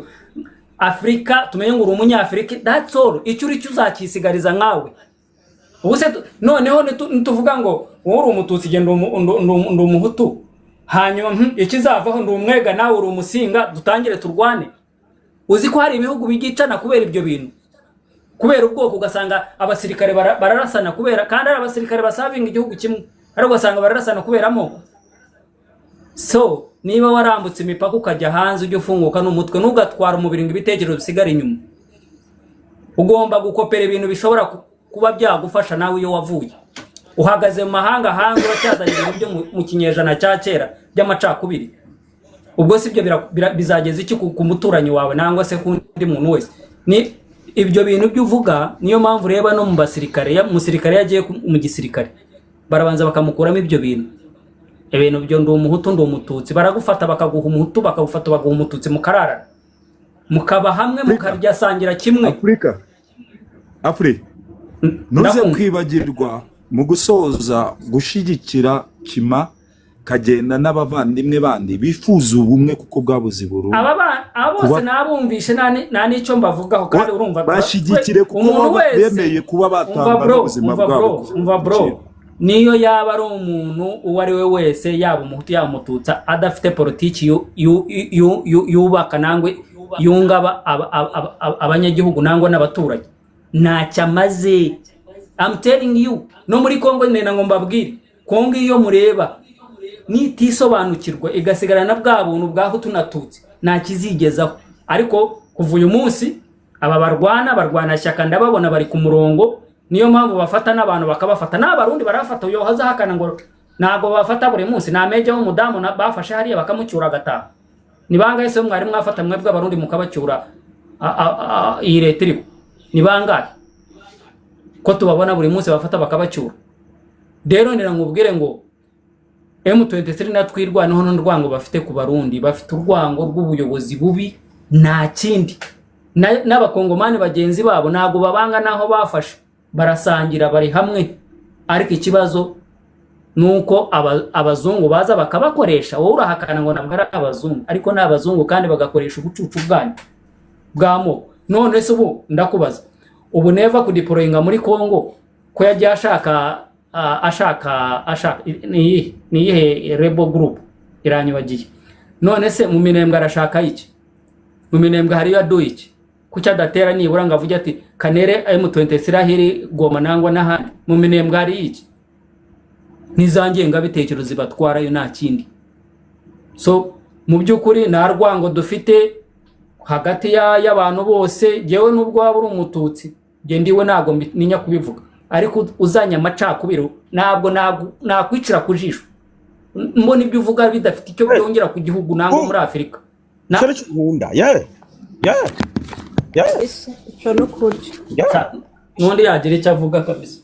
Afrika tumenye ngo uri umunyafrika that's all icyo uri cyo uzakisigariza nkawe ubuse noneho nituvuga ngo wowe uri umututsi genda ndo umuhutu hanyuma ikizavaho ndo umwega nawe uri umusinga dutangire turwane uzi ko hari ibihugu bigicana kubera ibyo bintu kubera ubwoko ugasanga abasirikare bararasana kubera kandi ari abasirikare basavinga igihugu kimwe ariko ugasanga bararasana kubera amoko so niba warambutse imipaka ukajya hanze ujye ufunguka n'umutwe nugatwara umubiri ngo ibitekerezo bisigare inyuma ugomba gukopera ibintu bishobora kuba byagufasha nawe iyo wavuye uhagaze mu mahanga hanze uracyazanye ibintu byo mu kinyejana cya kera by'amacakubiri ubwo sibyo bizageza iki ku muturanyi wawe nangwa se ku ndi muntu wese ni ibyo bintu byuvuga niyo mpamvu reba no mu basirikare umusirikare yagiye mu gisirikare barabanza bakamukuramo ibyo bintu byo ndi umuhutu ndi umututsi baragufata bakaguha umuhutu bakagufata baguha umututsi mukarara mukaba hamwe mukaryasangira kimwe Afrika nuze kwibagirwa mu gusoza gushigikira kima kagenda n'abavandimwe bandi bifuza ubumwe kuko bwabuze burundu aba bose nabumvishe nta n'icyo mbavugaho kandi urumva bashigikire kuko bemeye kuba batanga ubuzima bwabo umva bro niyo yaba ari umuntu uwo ari we wese yaba umuhutu yaba umututsa adafite politiki yubaka nangwe yunga abanyagihugu nangwa n'abaturage ntacyo amaze I'm telling you no muri Kongo nena ngo mbabwire Kongo iyo mureba nitisobanukirwa igasigarana bwa buntu bwa hutu natutsi nta kizigezaho ariko kuva uyu munsi aba barwana shyaka ndababona bari ku murongo niyo mpamvu bafata n'abantu bakabafata n'abarundi barafata uyo hazahakana ngo nago bafata buri munsi nameje ho mudamu bafashe hariya bakamucyura gataha ni bangahe se mwari mwafata mwebwe abarundi mukabacyura iyi leta iriho ni bangahe ko tubabona buri munsi bafata bakabacyura rero nira ngubwire ngo M23 natwirwanaho n'urwango bafite ku barundi bafite urwango rw'ubuyobozi bubi nta kindi n'abakongomani bagenzi babo nago babanga naho bafashe barasangira bari hamwe ariko ikibazo nuko abazungu baza bakabakoresha wowe urahakana ngo nabwo ari abazungu ariko n'abazungu kandi bagakoresha ubucucu bwanyu bwamo none se ubu ndakubaza ubu neva kudiployinga muri Kongo ko yagiye ashaka niyihe rebel group iranyibagiye none se mu minembwe arashaka iki mu minembwe hari yaduye iki kuki adatera nibura ngo avuge ati kanere M23 ahiri Goma nangwa n'ahandi mu minembwe hari iki nizangenga bitekerezo zibatwara yo nta kindi so mu by'ukuri nta rwango dufite hagati y'abantu bose jewe nubwo waba uri umututsi je ndiwe nago ninya kubivuga ariko uzanya amacakubiro ntabwo nakwicira kujisho mbona ibyo uvuga bidafite icyo byongera ku gihugu nango muri Afrika na nkunda icyo no kurya nundi yagira icyo avuga kabisa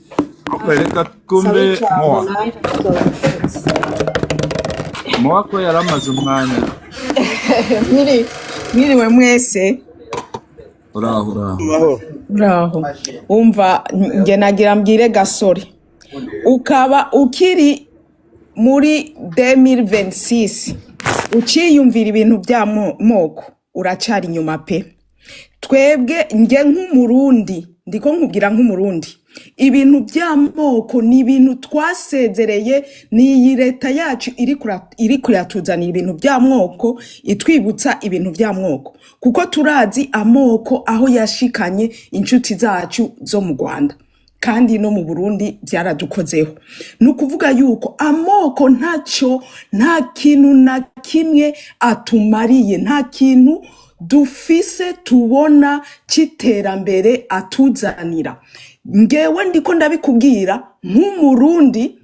reka twumve Moa ko yaramaze umwanya mwiriwe mwese uraho umva nge nagira mbwire Gasore ukaba ukiri muri 2026 uciyumvira ibintu bya moko uracari inyuma pe twebwe nge nk'umurundi ndiko nkubwira nk'umurundi ibintu by'amoko ni ibintu twasezereye ni leta yacu iri kuratuzanira ibintu by'amoko itwibutsa ibintu by'amoko kuko turazi amoko aho yashikanye inshuti zacu zo mu Rwanda kandi no mu Burundi byaradukozeho nukuvuga yuko amoko nta kintu na kimwe atumariye nta kintu dufise tubona c'iterambere atuzanira. Ngewe ndiko ndabikubwira nk'umurundi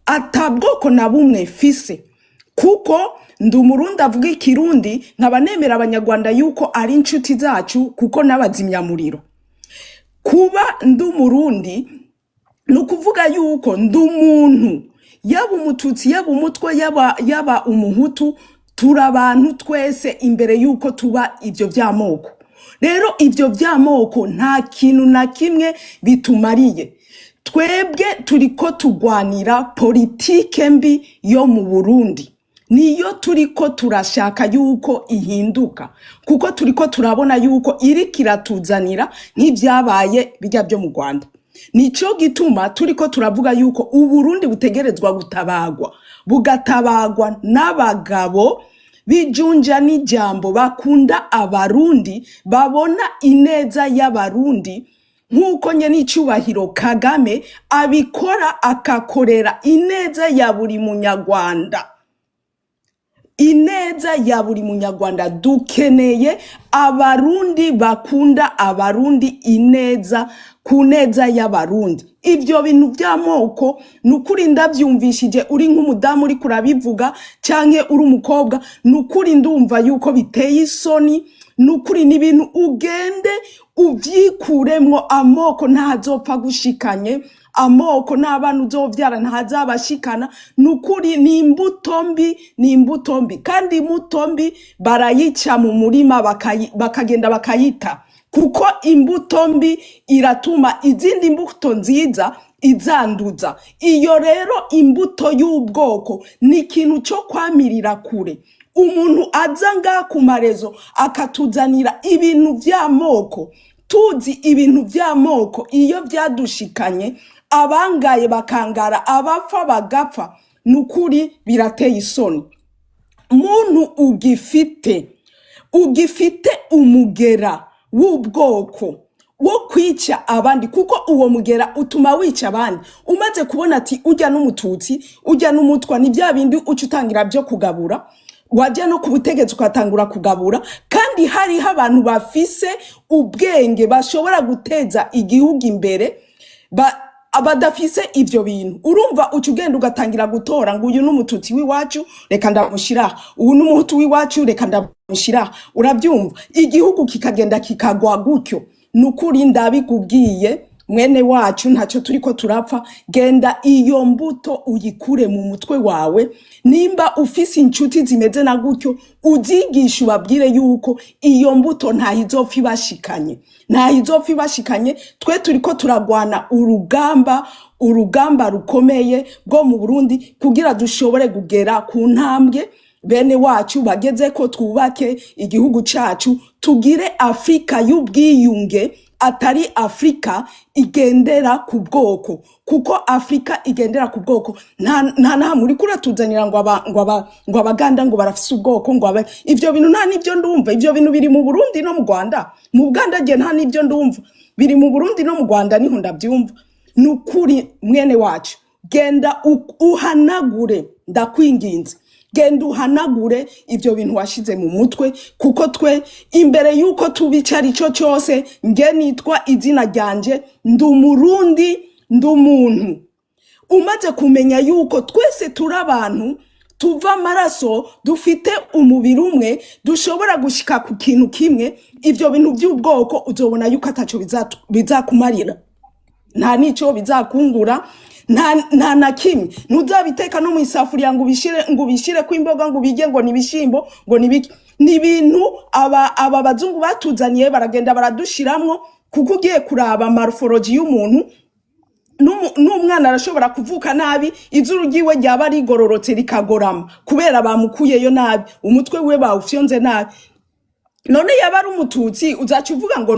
atabwoko na bumwe fise, kuko ndi umurundi avuga ikirundi, nkaba nemera abanyarwanda yuko ari inshuti zacu kuko n'abazimyamuriro. Kuba ndi umurundi ni ukuvuga yuko ndi umuntu, yaba umututsi, yaba umutwe, yaba umuhutu, turi abantu twese imbere yuko tuba ivyo vy'amoko. Rero ivyo vy'amoko nta kintu na kimwe bitumariye. Twebwe turiko tugwanira politike mbi yo mu Burundi, niyo turiko turashaka yuko ihinduka, kuko turiko turabona yuko iri kiratuzanira nk'ivyabaye bijya byo mu Rwanda. Nico gituma turiko turavuga yuko Uburundi butegerezwa gutabagwa, bugatabagwa n'abagabo bijunja n'ijambo bakunda abarundi, babona ineza y'abarundi, nk'uko nyene icubahiro Kagame abikora, akakorera ineza ya buri munyarwanda. Ineza ya buri munyarwanda, dukeneye abarundi bakunda abarundi, ineza ku neza y'abarundi. Ivyo bintu vy'amoko nukuri ndavyumvishije uri nk'umudamu uri kurabivuga canke uri umukobwa, nukuri ndumva yuko biteye isoni, nukuri ni ibintu ugende uvyikuremwo. Amoko ntazopfa gushikanye, amoko n'abana uzovyara ntazabashikana. Nukuri ni imbuto mbi, ni imbuto mbi, kandi imbuto mbi barayica mu murima bakagenda bakayita, kuko imbuto mbi iratuma izindi mbuto nziza izanduza. Iyo rero imbuto y'ubwoko ni ikintu cyo kwamirira kure. Umuntu aza ngaha ku marezo akatuzanira ibintu vy'amoko, tuzi ibintu vy'amoko iyo vyadushikanye, abangaye bakangara, abapfa bagapfa, nukuri birateye isoni. Muntu ugifite umugera w'ubwoko wo kwica abandi, kuko uwo mugera utuma wica abandi. Umaze kubona ati ujya n'umututsi, ujya n'umutwa, ni bya bindi uca utangira byo kugabura, wajya no ku butegetsi ukatangura kugabura, kandi hariho abantu bafise ubwenge bashobora guteza igihugu imbere, abadafise ivyo bintu. Urumva uca ugenda ugatangira gutora ngo uyu n'umututsi w'iwacu reka ndamushiraho, uyu n'umuhutu w'iwacu reka ndamushiraho. Urabyumva, igihugu kikagenda kikagwa gutyo. Nukuri ndabikubwiye mwene wacu, ntacyo turiko turapfa. Genda iyo mbuto uyikure mu mutwe wawe. Nimba ufise inshuti zimeze na gutyo, uzigisha ubabwire yuko iyo mbuto ntahizopfa ibashikanye. Twe turiko turagwana urugamba rukomeye bwo mu Burundi, kugira dushobore kugera ku ntambwe bene wacu bageze ko, twubake igihugu cacu, tugire Afrika y'ubwiyunge, atari Afrika igendera ku bwoko. Kuko Afrika igendera ku bwoko, nta muri kuratuzanira ngo abaganda ngo barafise ubwoko, ngo ivyo bintu nta nivyo ndumva. Ivyo bintu biri mu Burundi no mu Rwanda. Mu Uganda je nta nivyo ndumva, biri mu Burundi no mu Rwanda niho ndavyumva. Nukuri mwene wacu, genda uhanagure, ndakwinginze, genda uhanagure ivyo bintu washize mu mutwe, kuko twe imbere yuko tubicara ico cyose, nge nitwa izina ryanje, ndi umurundi, ndi umuntu. Umaze kumenya yuko twese turi abantu, tuva amaraso, dufite umubiri umwe, dushobora gushika ku kintu kimwe, ivyo bintu by'ubwoko uzobona yuko ataco bizakumarira, nta nico bizakungura, nta na kimwe. Ntuzabiteka no mu isafuriya ngo ubishire ko imboga, ngo ubige ngo nibishimbo, ngo nibiki. Ni ibintu aba bazungu batuzaniye, baragenda baradushiramwo, kuko ugiye kuraba morphology y'umuntu, n'umwana arashobora kuvuka nabi, izuru ryiwe ryaba rigororotse rikagorama kubera bamukuyeyo nabi, umutwe we bawufyonze nabi. None yaba ari umututsi uzaca uvuga ngo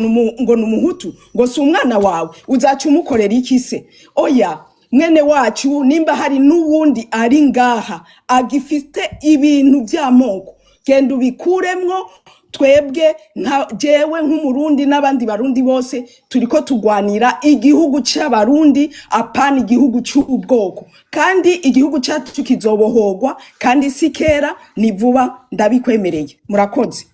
numuhutu, ngo si umwana wawe, uzaca umukorera iki se? Oya mwene wacu, nimba hari n'uwundi ari ngaha agifite ibintu by'amoko, genda ubikuremwo. Twebwe jewe nk'umurundi n'abandi barundi bose turiko tugwanira igihugu c'abarundi, apana igihugu c'ubwoko. Kandi igihugu cyacu kizobohogwa, kandi si kera, ni vuba, ndabikwemereye. Murakoze.